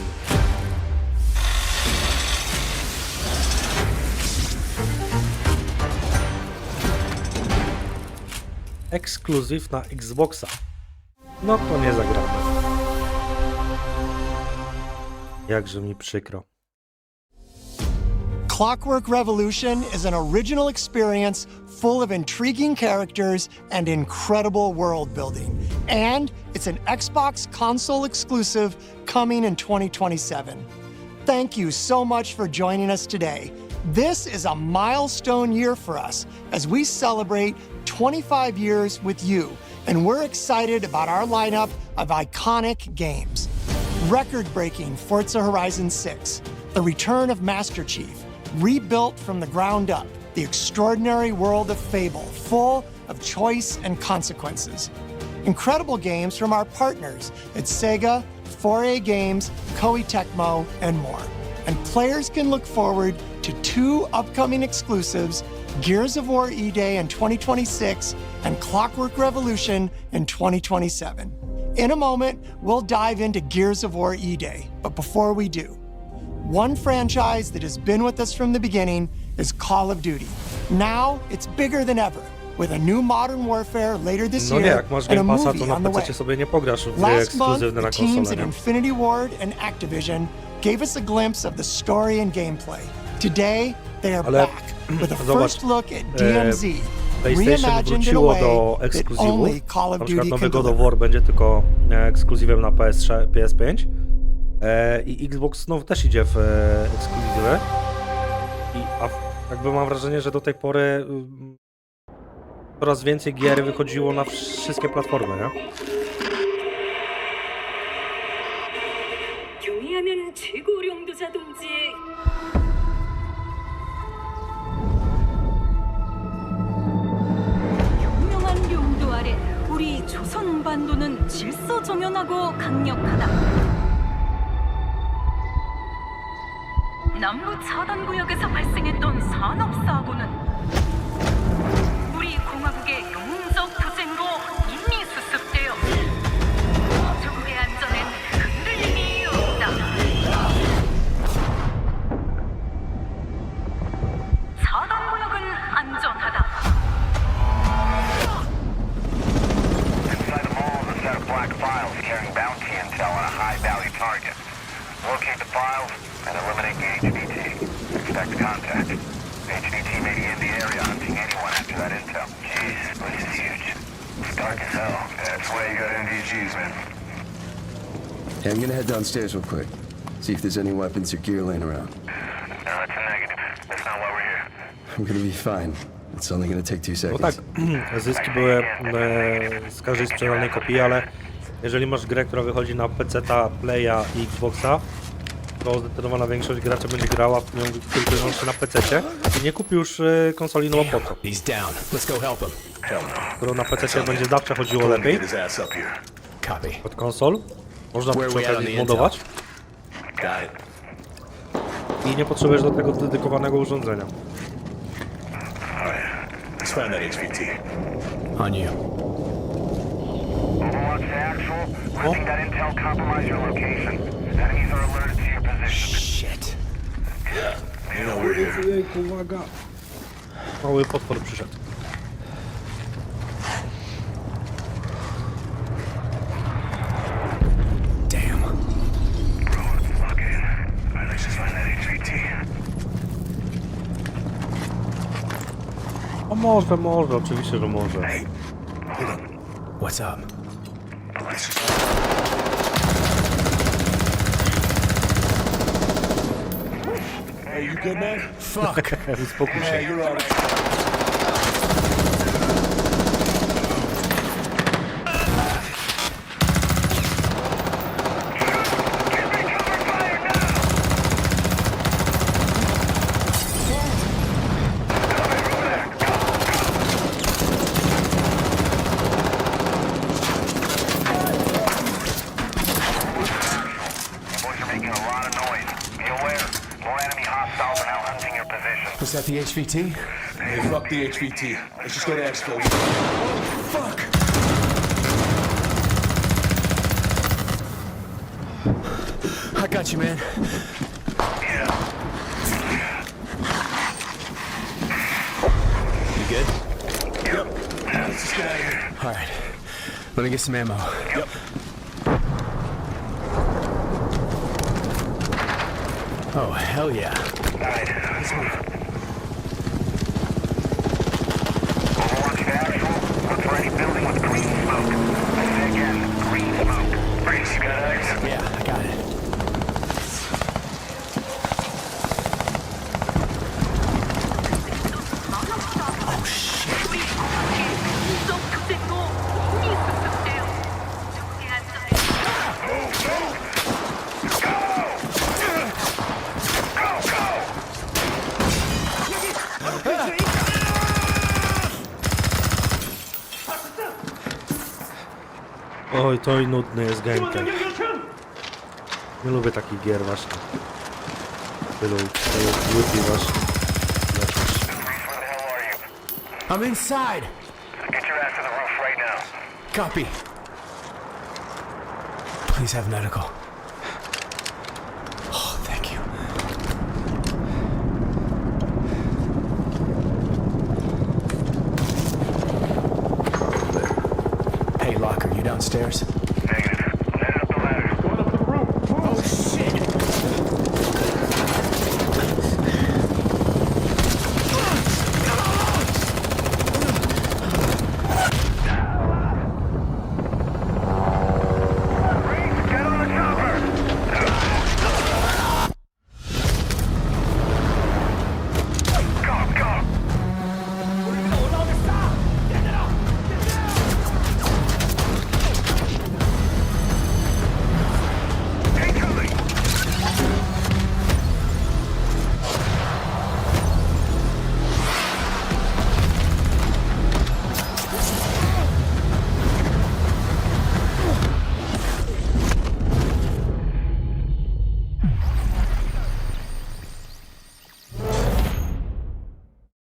Ekskluzyw na Xboxa. No to nie zagramy. Jakże mi przykro. Clockwork Revolution is an original experience full of intriguing characters and incredible world building. And it's an Xbox console exclusive coming in 2027. Thank you so much for joining us today. This is a milestone year for us as we celebrate 25 years with you, and we're excited about our lineup of iconic games. Record-breaking Forza Horizon 6, the return of Master Chief, rebuilt from the ground up, the extraordinary world of Fable, full of choice and consequences. Incredible games from our partners at Sega, 4A Games, Koei Tecmo, and more. And players can look forward to 2 upcoming exclusives, Gears of War E-Day in 2026 and Clockwork Revolution in 2027. In a moment, we'll dive into Gears of War E-Day, but before we do, one franchise that has been with us from the beginning is Call of Duty. Now, it's bigger than ever, with a new Modern Warfare later this No nie, year jak masz and a Game Passa, movie to na on the way. PC sobie nie pograsz w gry Last month, ekskluzywne the na teams konsolę, at nie? Infinity Ward and Activision gave us a glimpse of the story and gameplay. Today, they are Ale back with a zobacz, first look at DMZ, PlayStation reimagined in a wróciło way do that ekskluzywów. only Call of Na Duty przykład can nowy God of deliver. War będzie tylko ekskluzywem na PS5. I Xbox znowu też idzie w ekskluzywy. A jakby mam wrażenie, że do tej pory coraz więcej gier wychodziło na wszystkie platformy, nie? 경의하는 최고령도자 동지의 현명한 용도 아래 우리 조선 반도는 질서정연하고 강력하다. 남부 차단 구역에서 발생했던 산업사고는 우리 공화국의 영웅적 투쟁으로 이미 수습되어 조국의 안전엔 흔들림이 없다. 차단 구역은 안전하다. Inside the mall is a set of black files carrying bounty intel on a high-value target. Locate the files and eliminate the HVT. Expect contact. HVT may be in the area hunting anyone after that intel. Jeez, this is huge. It's dark as hell. Yeah, that's why you got NVGs, man. Hey, I'm gonna head downstairs real quick. See if there's any weapons or gear laying around. No, it's a negative. That's not why we're here. I'm gonna be fine. It's only gonna take 2 No seconds. tak, zyski były z każdej sprzedanej kopii, ale jeżeli masz grę, która wychodzi na PC-ta, Playa i Xboxa, to zdecydowana większość graczy będzie grała w nią tylko i wyłącznie na PC-cie i nie kupi już konsoli, no bo po co? Skoro na PC-cie będzie zawsze chodziło lepiej od konsol, można przy okazji zmodować i nie potrzebujesz do tego dedykowanego urządzenia. On you. Overwatch to actual. We're seeing that intel compromise your location. Enemies are alerted to your position. Shit. You know we're here. Jejku, uwaga. Mały potwór przyszedł. Damn. Okay. Alright, let's just find that HVT. O może, oczywiście, że może. What's up? Hey, you good, man? Fuck. Uspokój się. Hey, you're all right. Boys are making a lot of noise. Be aware. More enemy hostiles are now hunting your position. Was that the HVT? Hey, fuck the HVT. Let's just go to Expo. Fuck. I got you, man. You good? Yep. Let's just get out of here. All right. Let me get some ammo. Yep. Oh, hell yeah. Alright, let's move. Overwatch to actual. Look for any building with green smoke. I say again, green smoke. Freeze, you got eyes? Yeah, I got it. Oh, shit. Oj, to i nudny jest gameplay. Nie lubię takich gier właśnie. Tylu głupi właśnie. I'm inside. Get your ass to the roof right now. Copy. Please have medical. Oh, thank you. Hey, Locker, you downstairs? Negative. Headed up the ladder. Going up to the roof. Oh, shit! Get on the chopper! Go, go! Incoming!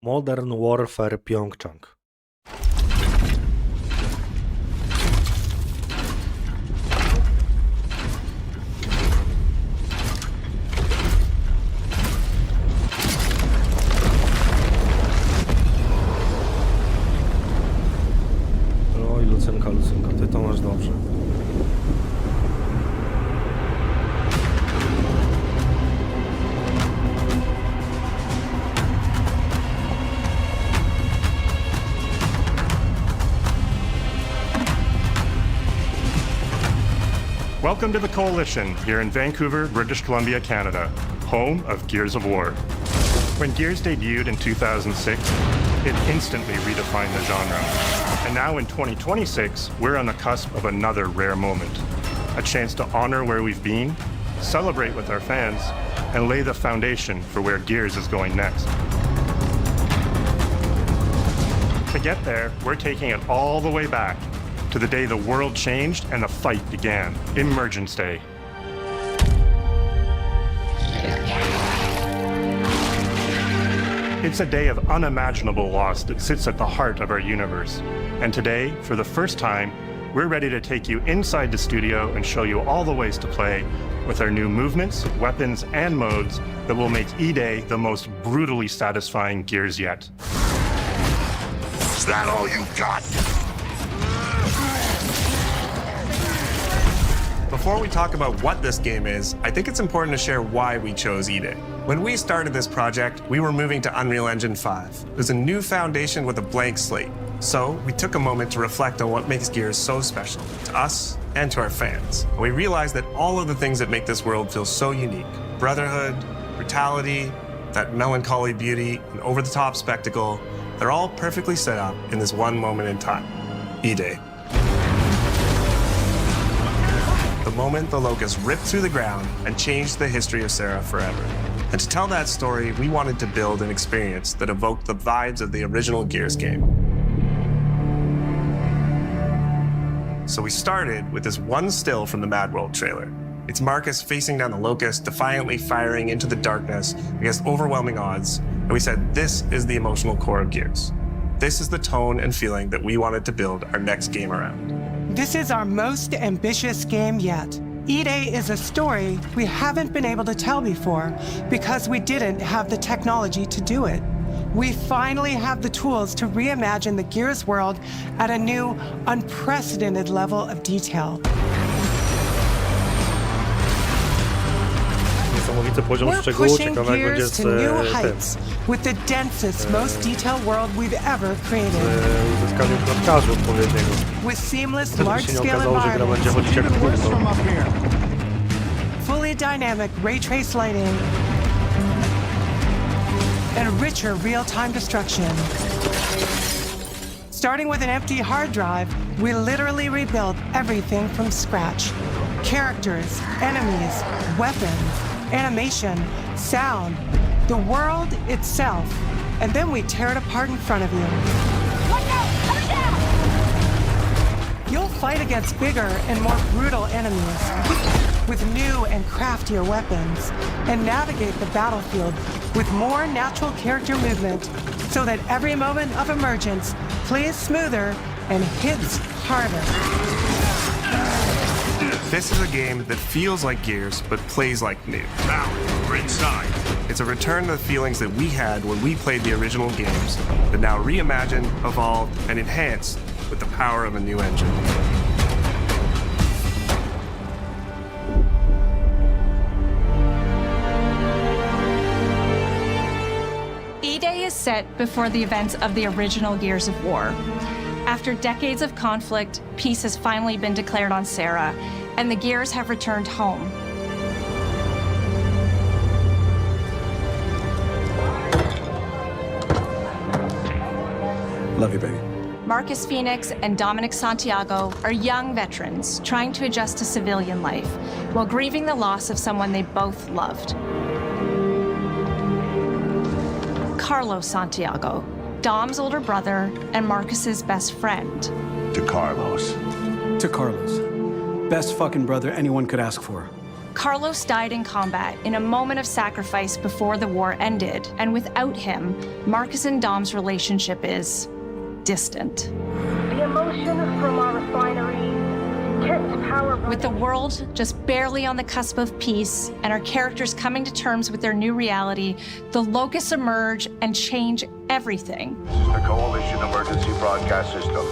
Modern Warfare Pyeongchang. Oj, Lucynka, ty to masz dobrze. Welcome to the Coalition here in Vancouver, British Columbia, Canada, home of Gears of War. When Gears debuted in 2006, It instantly redefined the genre. And now in 2026, we're on the cusp of another rare moment. A chance to honor where we've been, celebrate with our fans, and lay the foundation for where Gears is going next. To get there, we're taking it all the way back to the day the world changed and the fight began, Emergence Day. It's a day of unimaginable loss that sits at the heart of our universe. And today, for the first time, we're ready to take you inside the studio and show you all the ways to play with our new movements, weapons, and modes that will make E-Day the most brutally satisfying Gears yet. Is that all you got? Before we talk about what this game is, I think it's important to share why we chose E-Day. When we started this project, we were moving to Unreal Engine 5. It was a new foundation with a blank slate. So we took a moment to reflect on what makes Gears so special to us and to our fans. And we realized that all of the things that make this world feel so unique, brotherhood, brutality, that melancholy beauty, and over-the-top spectacle, they're all perfectly set up in this one moment in time, E-Day. The moment the Locust ripped through the ground and changed the history of Sarah forever. And to tell that story, we wanted to build an experience that evoked the vibes of the original Gears game. So we started with this one still from the Mad World trailer. It's Marcus facing down the Locust, defiantly firing into the darkness against overwhelming odds, and we said this is the emotional core of Gears. This is the tone and feeling that we wanted to build our next game around. This is our most ambitious game yet. E-Day is a story we haven't been able to tell before because we didn't have the technology to do it. We finally have the tools to reimagine the Gears world at a new, unprecedented level of detail. Niesamowity poziom We're szczegółu, pushing ciekawe jak będzie Gears to new heights with the densest, most detailed world we've ever created. uzyskaniem klatkarzu odpowiedniego. With seamless, Żeby się nie large-scale okazało, że gra będzie chodzić jak kurwa. fully dynamic ray trace lighting, and richer real-time destruction. Starting with an empty hard drive, we literally rebuilt everything from scratch. Characters, enemies, weapons, animation, sound, the world itself, and then we tear it apart in front of you. You'll fight against bigger and more brutal enemies with new and craftier weapons and navigate the battlefield with more natural character movement so that every moment of emergence plays smoother and hits harder. This is a game that feels like Gears, but plays like new. Now, we're inside. It's a return to the feelings that we had when we played the original games, but now reimagined, evolved, and enhanced with the power of a new engine. E-Day is set before the events of the original Gears of War. After decades of conflict, peace has finally been declared on Sarah, and the Gears have returned home. Love you, baby. Marcus Phoenix and Dominic Santiago are young veterans trying to adjust to civilian life while grieving the loss of someone they both loved. Carlos Santiago, Dom's older brother and Marcus's best friend. To Carlos. To Carlos. Best fucking brother anyone could ask for. Carlos died in combat in a moment of sacrifice before the war ended, and without him, Marcus and Dom's relationship is distant. The emotion from our refineries kept power running. With the world just barely on the cusp of peace and our characters coming to terms with their new reality, the Locusts emerge and change everything. The Coalition Emergency Broadcast System.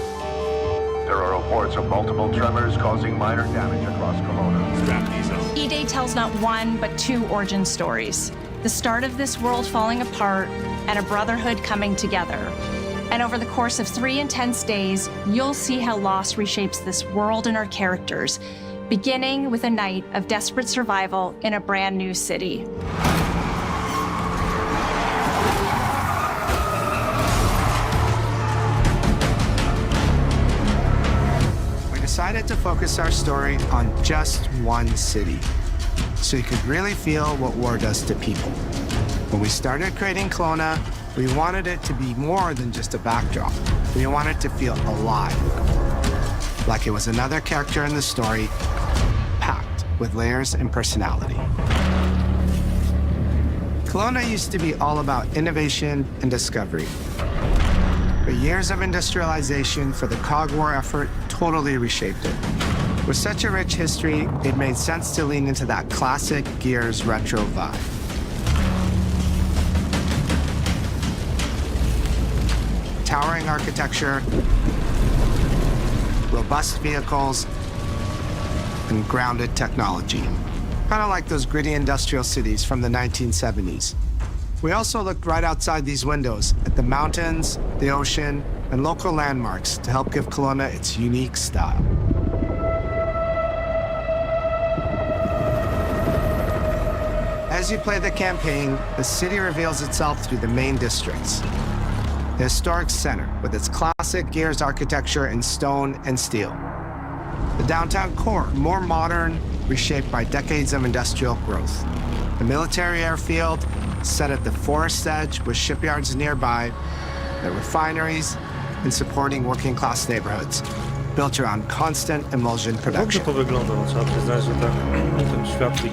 There are reports of multiple tremors causing minor damage across Kelowna. Strap these up. E-Day tells not one, but two origin stories. The start of this world falling apart and a brotherhood coming together. And over the course of 3 intense days, you'll see how loss reshapes this world and our characters, beginning with a night of desperate survival in a brand new city. decided to focus our story on just one city, so you could really feel what war does to people. When we started creating Kelowna, we wanted it to be more than just a backdrop. We wanted it to feel alive, like it was another character in the story, packed with layers and personality. Kelowna used to be all about innovation and discovery. But years of industrialization for the Cog War effort totally reshaped it. With such a rich history, it made sense to lean into that classic Gears retro vibe. Towering architecture, robust vehicles, and grounded technology. Kind of like those gritty industrial cities from the 1970s. We also looked right outside these windows at the mountains, the ocean, and local landmarks to help give Kelowna its unique style. As you play the campaign, the city reveals itself through the main districts. The historic center, with its classic Gears architecture in stone and steel. The downtown core, more modern, reshaped by decades of industrial growth. The military airfield, set at the forest edge with shipyards nearby, the refineries, and supporting working-class neighborhoods, built around constant emulsion production.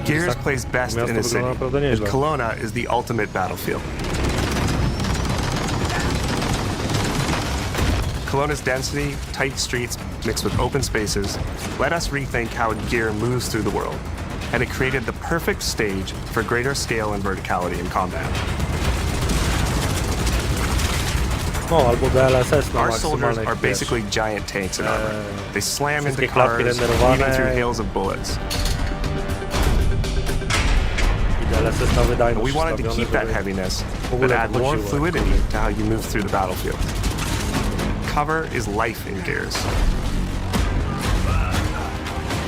Gears plays best in a city, and Kelowna is the ultimate battlefield. Kelowna's density, tight streets, mixed with open spaces, let us rethink how Gear moves through the world, and it created the perfect stage for greater scale and verticality in combat. Our soldiers are basically giant tanks in armor. They slam into cars, weaving through hails of bullets. And we wanted to keep that heaviness, but add more fluidity to how you move through the battlefield. Cover is life in Gears.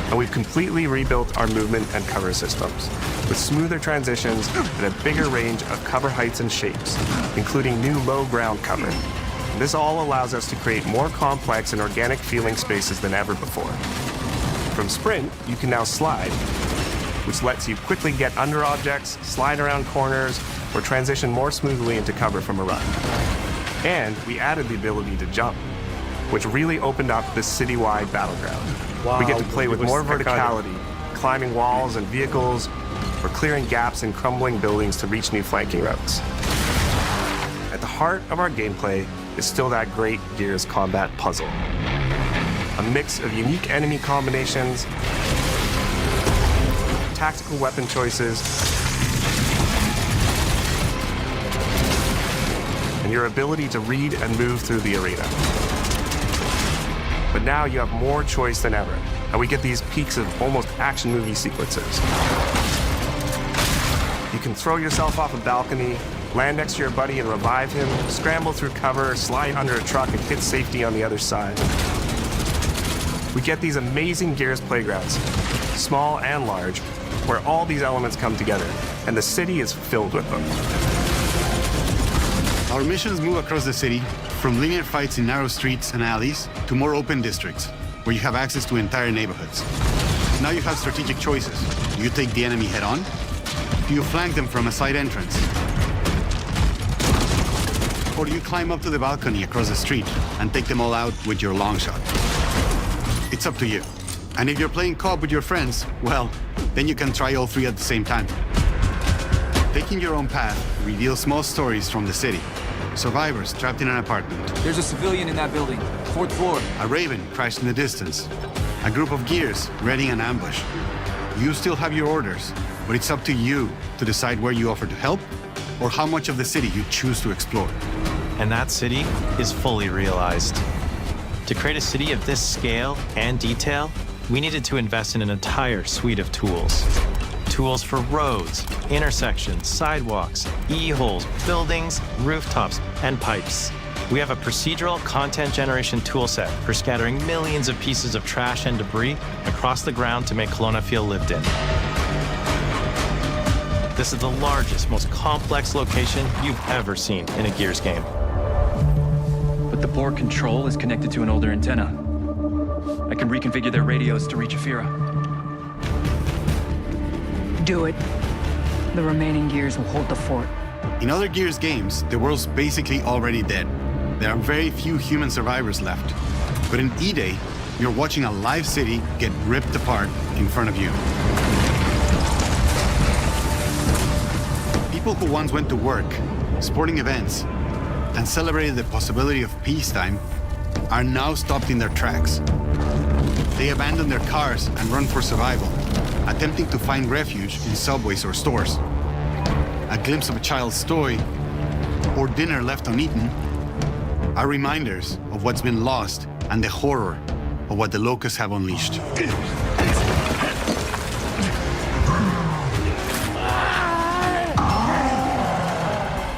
And we've completely rebuilt our movement and cover systems, with smoother transitions and a bigger range of cover heights and shapes, including new low ground cover. And this all allows us to create more complex and organic feeling spaces than ever before. From Sprint, you can now slide, which lets you quickly get under objects, slide around corners, or transition more smoothly into cover from a run. And we added the ability to jump, which really opened up this citywide battleground. We get to play with more verticality, climbing walls and vehicles, or clearing gaps in crumbling buildings to reach new flanking routes. At the heart of our gameplay is still that great Gears combat puzzle. A mix of unique enemy combinations, tactical weapon choices, and your ability to read and move through the arena. But now you have more choice than ever, and we get these peaks of almost action movie sequences. You can throw yourself off a balcony, land next to your buddy and revive him, scramble through cover, slide under a truck, and hit safety on the other side. We get these amazing Gears playgrounds, small and large, where all these elements come together, and the city is filled with them. Our missions move across the city, from linear fights in narrow streets and alleys to more open districts, where you have access to entire neighborhoods. Now you have strategic choices. Do you take the enemy head-on? Do you flank them from a side entrance? Or do you climb up to the balcony across the street and take them all out with your long shot? It's up to you. And if you're playing co-op with your friends, well, then you can try all three at the same time. Taking your own path reveals small stories from the city. Survivors trapped in an apartment. There's a civilian in that building, 4th floor. A Raven crashed in the distance. A group of Gears readying an ambush. You still have your orders, but it's up to you to decide where you offer to help or how much of the city you choose to explore. And that city is fully realized. To create a city of this scale and detail, we needed to invest in an entire suite of tools. Tools for roads, intersections, sidewalks, e-holes, buildings, rooftops, and pipes. We have a procedural content generation toolset for scattering millions of pieces of trash and debris across the ground to make Kelowna feel lived in. This is the largest, most complex location you've ever seen in a Gears game. But the board control is connected to an older antenna. I can reconfigure their radios to reach Afira. Do it. The remaining Gears will hold the fort. In other Gears games, the world's basically already dead. There are very few human survivors left. But in E-Day, you're watching a live city get ripped apart in front of you. People who once went to work, sporting events, and celebrated the possibility of peacetime are now stopped in their tracks. They abandon their cars and run for survival, attempting to find refuge in subways or stores. A glimpse of a child's toy or dinner left uneaten are reminders of what's been lost and the horror of what the locusts have unleashed.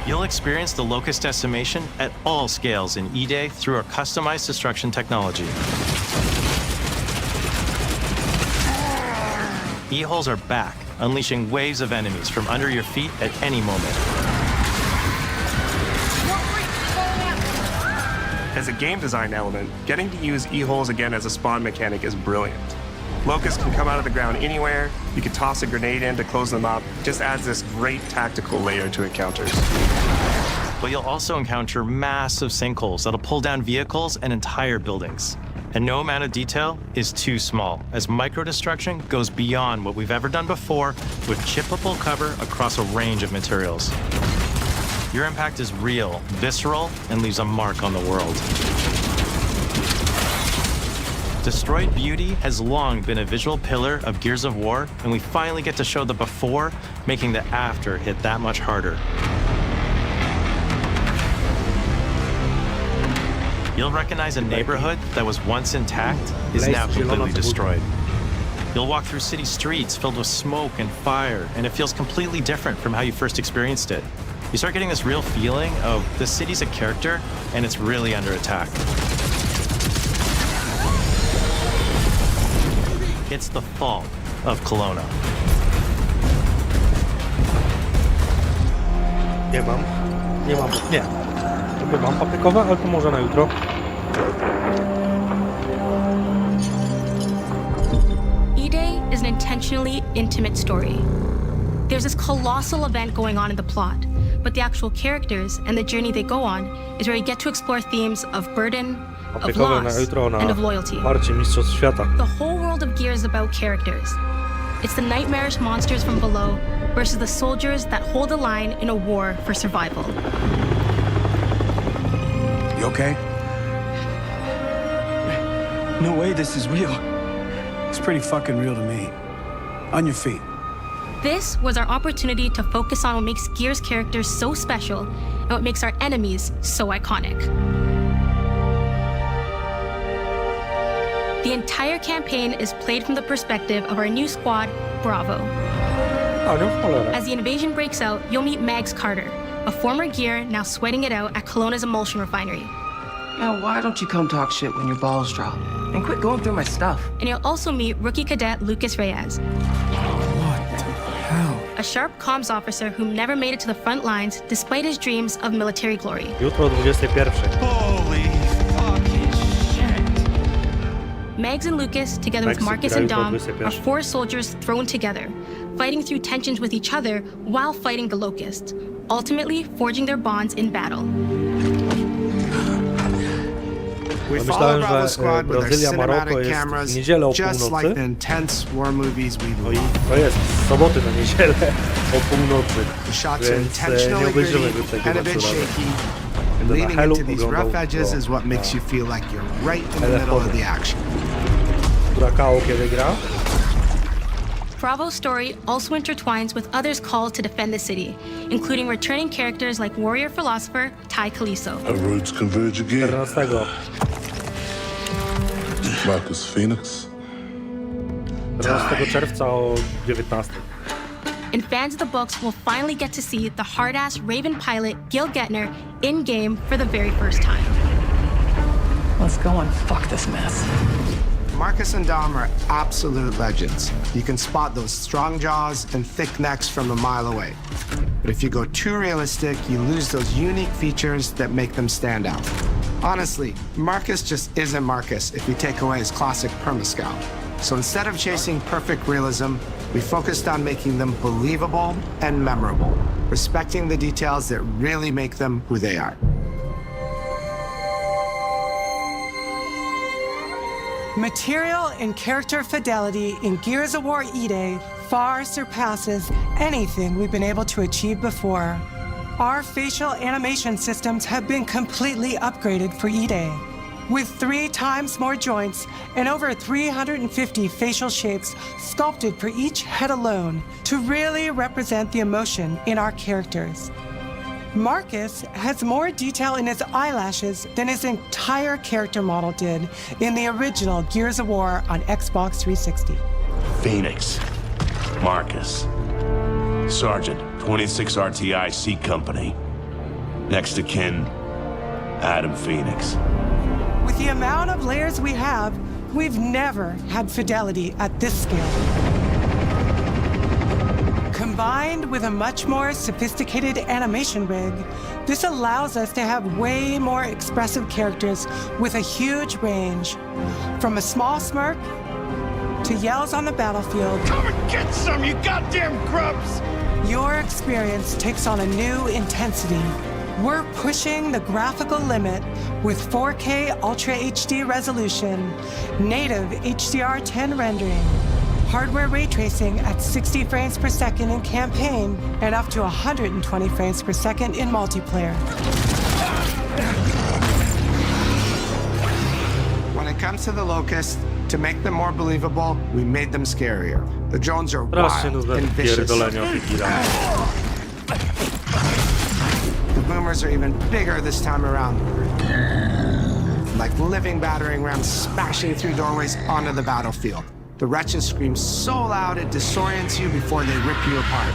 You'll experience the locust decimation at all scales in E-Day through our customized destruction technology. E-holes are back, unleashing waves of enemies from under your feet at any moment. As a game design element, getting to use E-holes again as a spawn mechanic is brilliant. Locusts can come out of the ground anywhere, you can toss a grenade in to close them up, it just adds this great tactical layer to encounters. But you'll also encounter massive sinkholes that'll pull down vehicles and entire buildings. And no amount of detail is too small, as micro-destruction goes beyond what we've ever done before with chippable cover across a range of materials. Your impact is real, visceral, and leaves a mark on the world. Destroyed Beauty has long been a visual pillar of Gears of War, and we finally get to show the before, making the after hit that much harder. You'll recognize a neighborhood that was once intact is now completely destroyed. You'll walk through city streets filled with smoke and fire, and it feels completely different from how you first experienced it. You start getting this real feeling of the city's a character, and it's really under attack. It's the fall of Kelowna. Nie mam. Jakby mam paprykowe, ale to może na jutro. E-Day is an intentionally intimate story. There's this colossal event going on in the plot, but the actual characters and the journey they go on is where you get to explore themes of burden, of loss, and of loyalty. The whole world of Gears is about characters. It's the nightmarish monsters from below versus the soldiers that hold the line in a war for survival. You okay? No way this is real. It's pretty fucking real to me. On your feet. This was our opportunity to focus on what makes Gears characters so special and what makes our enemies so iconic. The entire campaign is played from the perspective of our new squad, Bravo. As the invasion breaks out, you'll meet Mags Carter, a former Gear now sweating it out at Kelowna's emulsion refinery. Now, why don't you come talk shit when your balls drop? And quit going through my stuff. And you'll also meet rookie cadet Lucas Reyes. A sharp comms officer who never made it to the front lines despite his dreams of military glory. Jutro o 21. Holy fucking shit. Megs and Lucas, together with Marcus and Dom, are 4 soldiers thrown together, fighting through tensions with each other while fighting the Locusts, ultimately forging their bonds in battle. We follow Bravo Squad with our cinematic cameras, just like the intense war movies we love. To jest z soboty na niedzielę o północy. The shots are intentionally gritty and a bit shaky. Leaning into these rough edges is what makes you feel like you're right in the middle of the action. Kurakao kiedy gra? Bravo's story also intertwines with others called to defend the city, including returning characters like warrior philosopher Ty Kaliso. Our roads converge again. 14. Marcus Phoenix. 14 czerwca o 19. And fans of the books will finally get to see the hard-ass Raven pilot Gil Gettner in-game for the very first time. Let's go and fuck this mess. Marcus and Dom are absolute legends. You can spot those strong jaws and thick necks from a mile away. But if you go too realistic, you lose those unique features that make them stand out. Honestly, Marcus just isn't Marcus if you take away his classic perma-scout. So instead of chasing perfect realism, we focused on making them believable and memorable, respecting the details that really make them who they are. Material and character fidelity in Gears of War E-Day far surpasses anything we've been able to achieve before. Our facial animation systems have been completely upgraded for E-Day, with 3 times more joints and over 350 facial shapes sculpted for each head alone to really represent the emotion in our characters. Marcus has more detail in his eyelashes than his entire character model did in the original Gears of War on Xbox 360. Phoenix, Marcus, Sergeant, 26 RTI C Company. Next of kin, Adam Phoenix. With the amount of layers we have, we've never had fidelity at this scale. Combined with a much more sophisticated animation rig, this allows us to have way more expressive characters with a huge range. From a small smirk to yells on the battlefield. Come and get some, you goddamn grubs! Your experience takes on a new intensity. We're pushing the graphical limit with 4K Ultra HD resolution, native HDR10 rendering, hardware ray tracing at 60 frames per second in campaign, and up to 120 frames per second in multiplayer. When it comes to the Locust, to make them more believable, we made them scarier. The drones are wild and vicious. The boomers are even bigger this time around. Like living battering rams smashing through doorways onto the battlefield. The wretches scream so loud it disorients you before they rip you apart.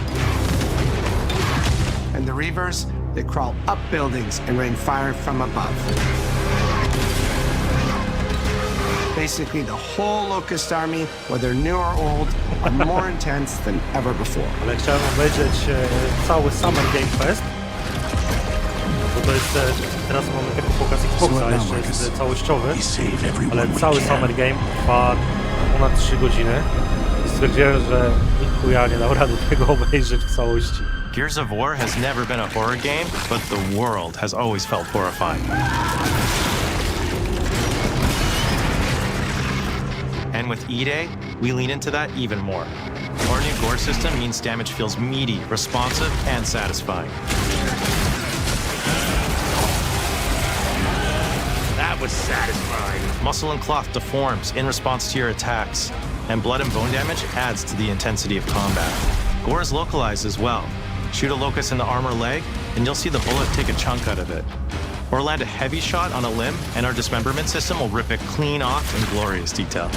And the Reavers, they crawl up buildings and rain fire from above. Basically, the whole Locust Army, whether new or old, are more intense than ever before. Ale chciałem obejrzeć cały Summer Game Fest, bo to jest, teraz mamy tylko pokaz Xboxa, jeszcze jest całościowy, ale cały Summer Game trwa ponad 3 godziny i stwierdziłem, że nikt chuja nie dał rady tego obejrzeć w całości. Gears of War has never been a horror game, but the world has always felt horrifying. And with E-Day, we lean into that even more. Our new gore system means damage feels meaty, responsive, and satisfying. That was satisfying. Muscle and cloth deforms in response to your attacks, and blood and bone damage adds to the intensity of combat. Gore is localized as well. Shoot a locust in the armor leg, and you'll see the bullet take a chunk out of it. Or land a heavy shot on a limb, and our dismemberment system will rip it clean off in glorious detail.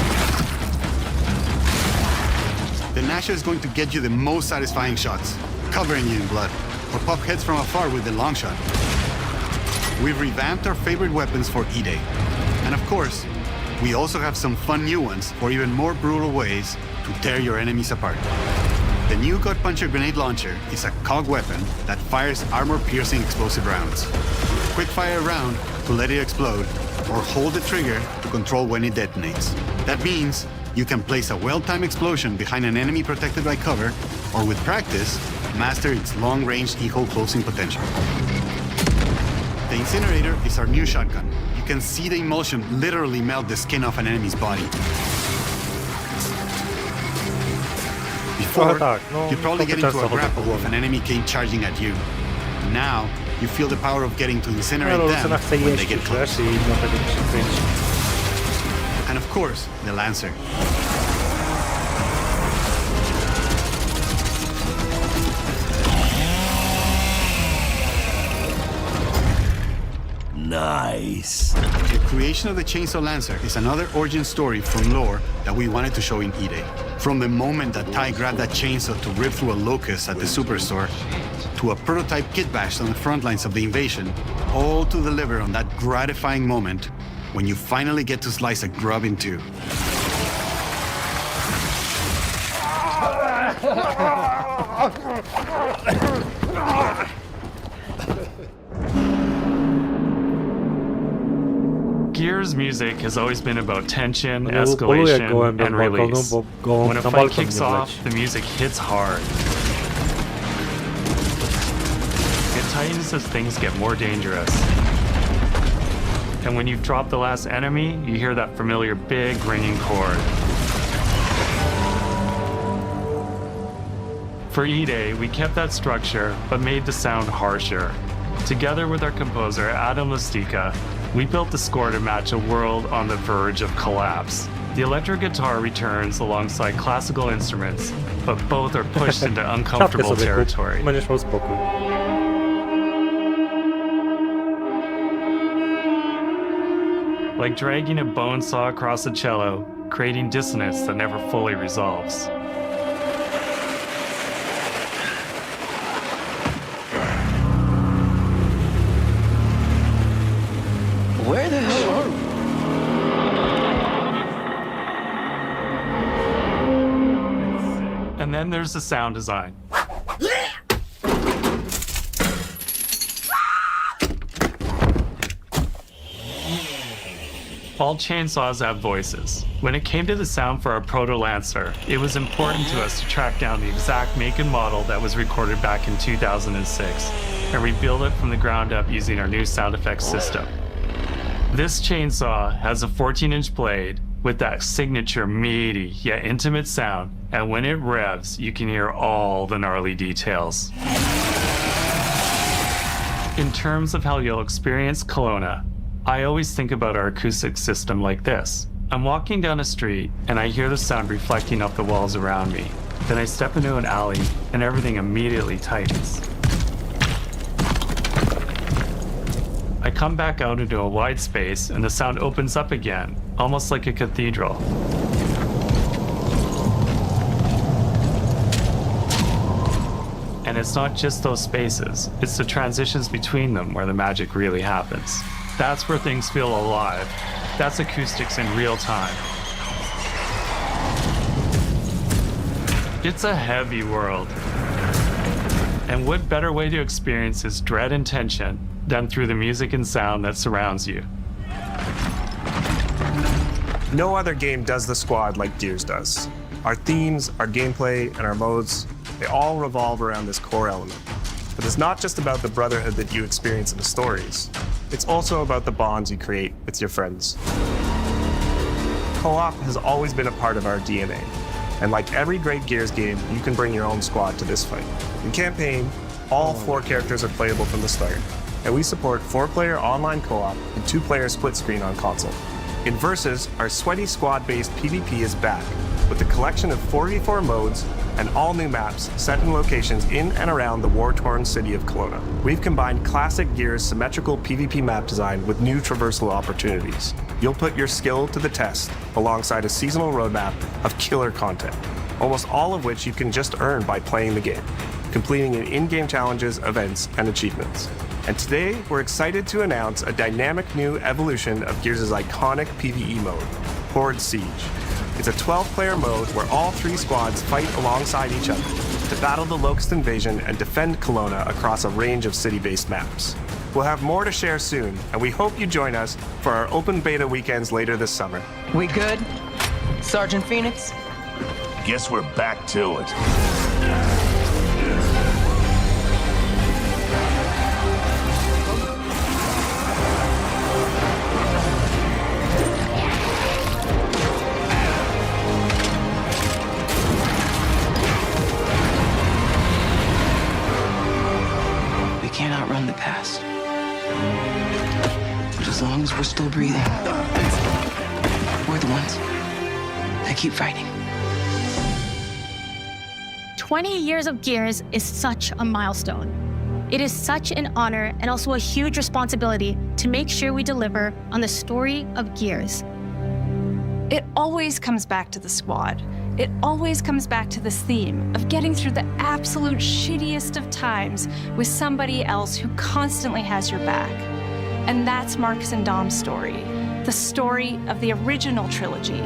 The Nasha is going to get you the most satisfying shots, covering you in blood, or pop heads from afar with the long shot. We've revamped our favorite weapons for E-Day. And of course, we also have some fun new ones for even more brutal ways to tear your enemies apart. The new Gut Puncher grenade launcher is a COG weapon that fires armor-piercing explosive rounds. Quick-fire round to let it explode, or hold the trigger to control when it detonates. That means you can place a well-timed explosion behind an enemy protected by cover, or with practice, master its long-range eco closing potential. The Incinerator is our new shotgun. You can see the emulsion literally melt the skin off an enemy's body. Before, you'd probably get into a grapple if an enemy came charging at you. Now, you feel the power of getting to incinerate them when they get close. And of course, the Lancer. Nice. The creation of the Chainsaw Lancer is another origin story from lore that we wanted to show in E-Day. From the moment that Ty grabbed that chainsaw to rip through a locust at the superstore, to a prototype kit bash on the front lines of the invasion, all to deliver on that gratifying moment when you finally get to slice a grub in two. Gears music has always been about tension, Poluję escalation, gołębiem and balkonu, release. bo gołąb When a na fight balkon kicks nie off, wleci. the music hits hard. It tightens as things get more dangerous. And when you've dropped the last enemy, you hear that familiar big ringing chord. For E-Day, we kept that structure, but made the sound harsher. Together with our composer, Adam Lastica, we built the score to match a world on the verge of collapse. The electric guitar returns alongside classical instruments, but both are pushed into Szafkę uncomfortable sobie kup, territory. będziesz miał spokój. Like dragging a bone saw across a cello, creating dissonance that never fully resolves. Where the hell are we? And then there's the sound design. All chainsaws have voices. When it came to the sound for our Proto Lancer, it was important to us to track down the exact make and model that was recorded back in 2006 and rebuild it from the ground up using our new sound effects system. This chainsaw has a 14-inch blade with that signature meaty yet intimate sound, and when it revs, you can hear all the gnarly details. In terms of how you'll experience Kelowna, I always think about our acoustic system like this. I'm walking down a street and I hear the sound reflecting off the walls around me. Then I step into an alley and everything immediately tightens. I come back out into a wide space and the sound opens up again, almost like a cathedral. And it's not just those spaces, it's the transitions between them where the magic really happens. That's where things feel alive. That's acoustics in real time. It's a heavy world. And what better way to experience its dread and tension than through the music and sound that surrounds you? No other game does the squad like Gears does. Our themes, our gameplay, and our modes, they all revolve around this core element. But it's not just about the brotherhood that you experience in the stories. It's also about the bonds you create with your friends. Co-op has always been a part of our DNA. And like every great Gears game, you can bring your own squad to this fight. In campaign, all 4 characters are playable from the start. And we support 4-player online co-op and 2-player split screen on console. In Versus, our sweaty squad-based PvP is back, with a collection of 4v4 modes and all new maps set in locations in and around the war-torn city of Kelowna. We've combined classic Gears symmetrical PvP map design with new traversal opportunities. You'll put your skill to the test alongside a seasonal roadmap of killer content, almost all of which you can just earn by playing the game, completing in-game challenges, events, and achievements. And today, we're excited to announce a dynamic new evolution of Gears' iconic PvE mode, Horde Siege. It's a 12-player mode where all 3 squads fight alongside each other to battle the Locust invasion and defend Kelowna across a range of city-based maps. We'll have more to share soon, and we hope you join us for our open beta weekends later this summer. We good? Sergeant Phoenix? Guess we're back to it. We can't outrun the past. But as long as we're still breathing, we're the ones that keep fighting. 20 years of Gears is such a milestone. It is such an honor and also a huge responsibility to make sure we deliver on the story of Gears. It always comes back to the squad. It always comes back to this theme of getting through the absolute shittiest of times with somebody else who constantly has your back. And that's Marcus and Dom's story. The story of the original trilogy.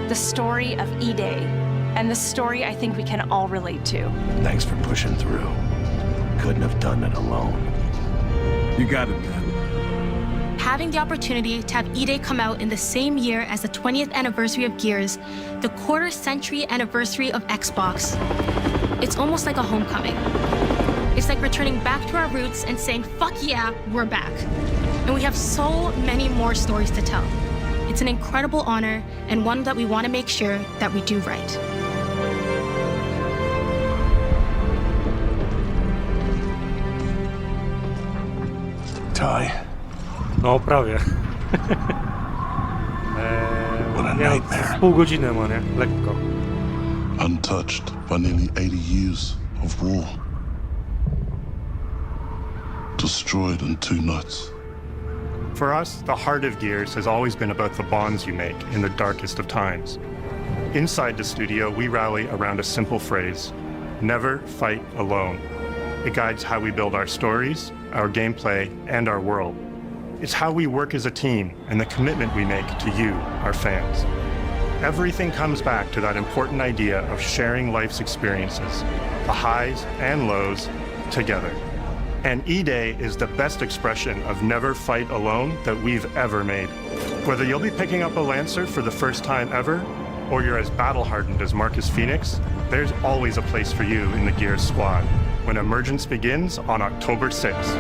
The story of E-Day. And the story I think we can all relate to. Thanks for pushing through. Couldn't have done it alone. You got it, man. having the opportunity to have E-Day come out in the same year as the 20th anniversary of Gears, the quarter-century anniversary of Xbox, it's almost like a homecoming. It's like returning back to our roots and saying, fuck yeah, we're back. And we have so many more stories to tell. It's an incredible honor and one that we want to make sure that we do right. Ty. No, prawie. Nie, no, pół godziny ma, nie? Lekko. Untouched by nearly 80 years of war. Destroyed in 2 nights. For us, the heart of Gears has always been about the bonds you make in the darkest of times. Inside the studio, we rally around a simple phrase: never fight alone. It guides how we build our stories, our gameplay, and our world. It's how we work as a team and the commitment we make to you, our fans. Everything comes back to that important idea of sharing life's experiences, the highs and lows, together. And E-Day is the best expression of never fight alone that we've ever made. Whether you'll be picking up a Lancer for the first time ever, or you're as battle-hardened as Marcus Phoenix, there's always a place for you in the Gears squad when Emergence begins on October 6th.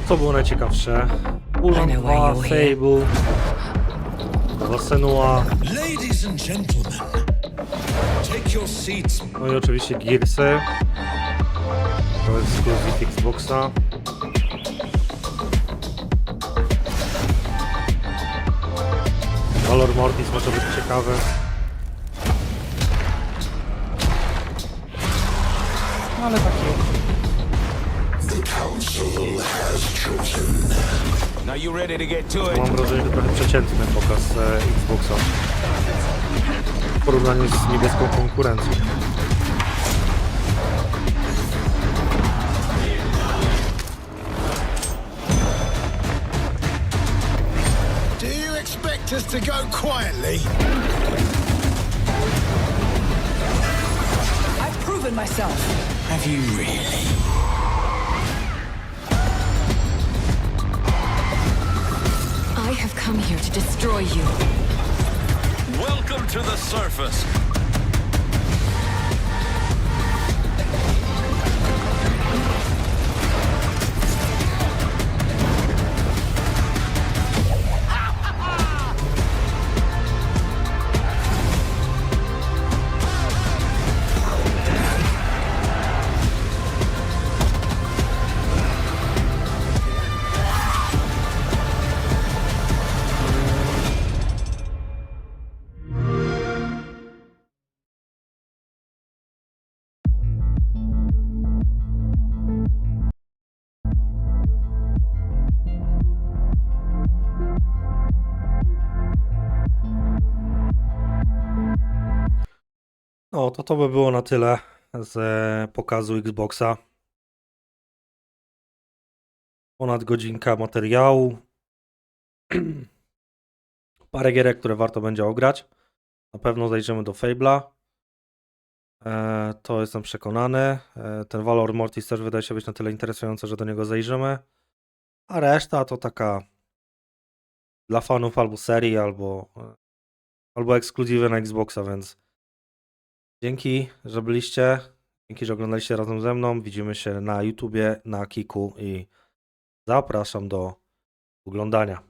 Co było najciekawsze? Oglądamy, Fable, Senua, Ladies and gentlemen, take your seats. no i oczywiście Gearsy. To jest ekskluzyw Xboxa. Valor Mortis może być ciekawy. Ale taki... Mam wrażenie, że trochę przeciętny pokaz Xboxa w porównaniu z niebieską konkurencją. Do you expect us to go quietly? I've proven myself. Have you really? I have come here to destroy you. Welcome to the surface. No, to by było na tyle z pokazu Xboxa. Ponad godzinka materiału. Parę gierek, które warto będzie ograć. Na pewno zajrzymy do Fable'a. To jestem przekonany. Ten Valor Mortis też wydaje się być na tyle interesujący, że do niego zajrzymy. A reszta to taka dla fanów albo serii, albo ekskluzywy na Xboxa, więc dzięki, że byliście. Dzięki, że oglądaliście razem ze mną. Widzimy się na YouTubie, na Kiku i zapraszam do oglądania.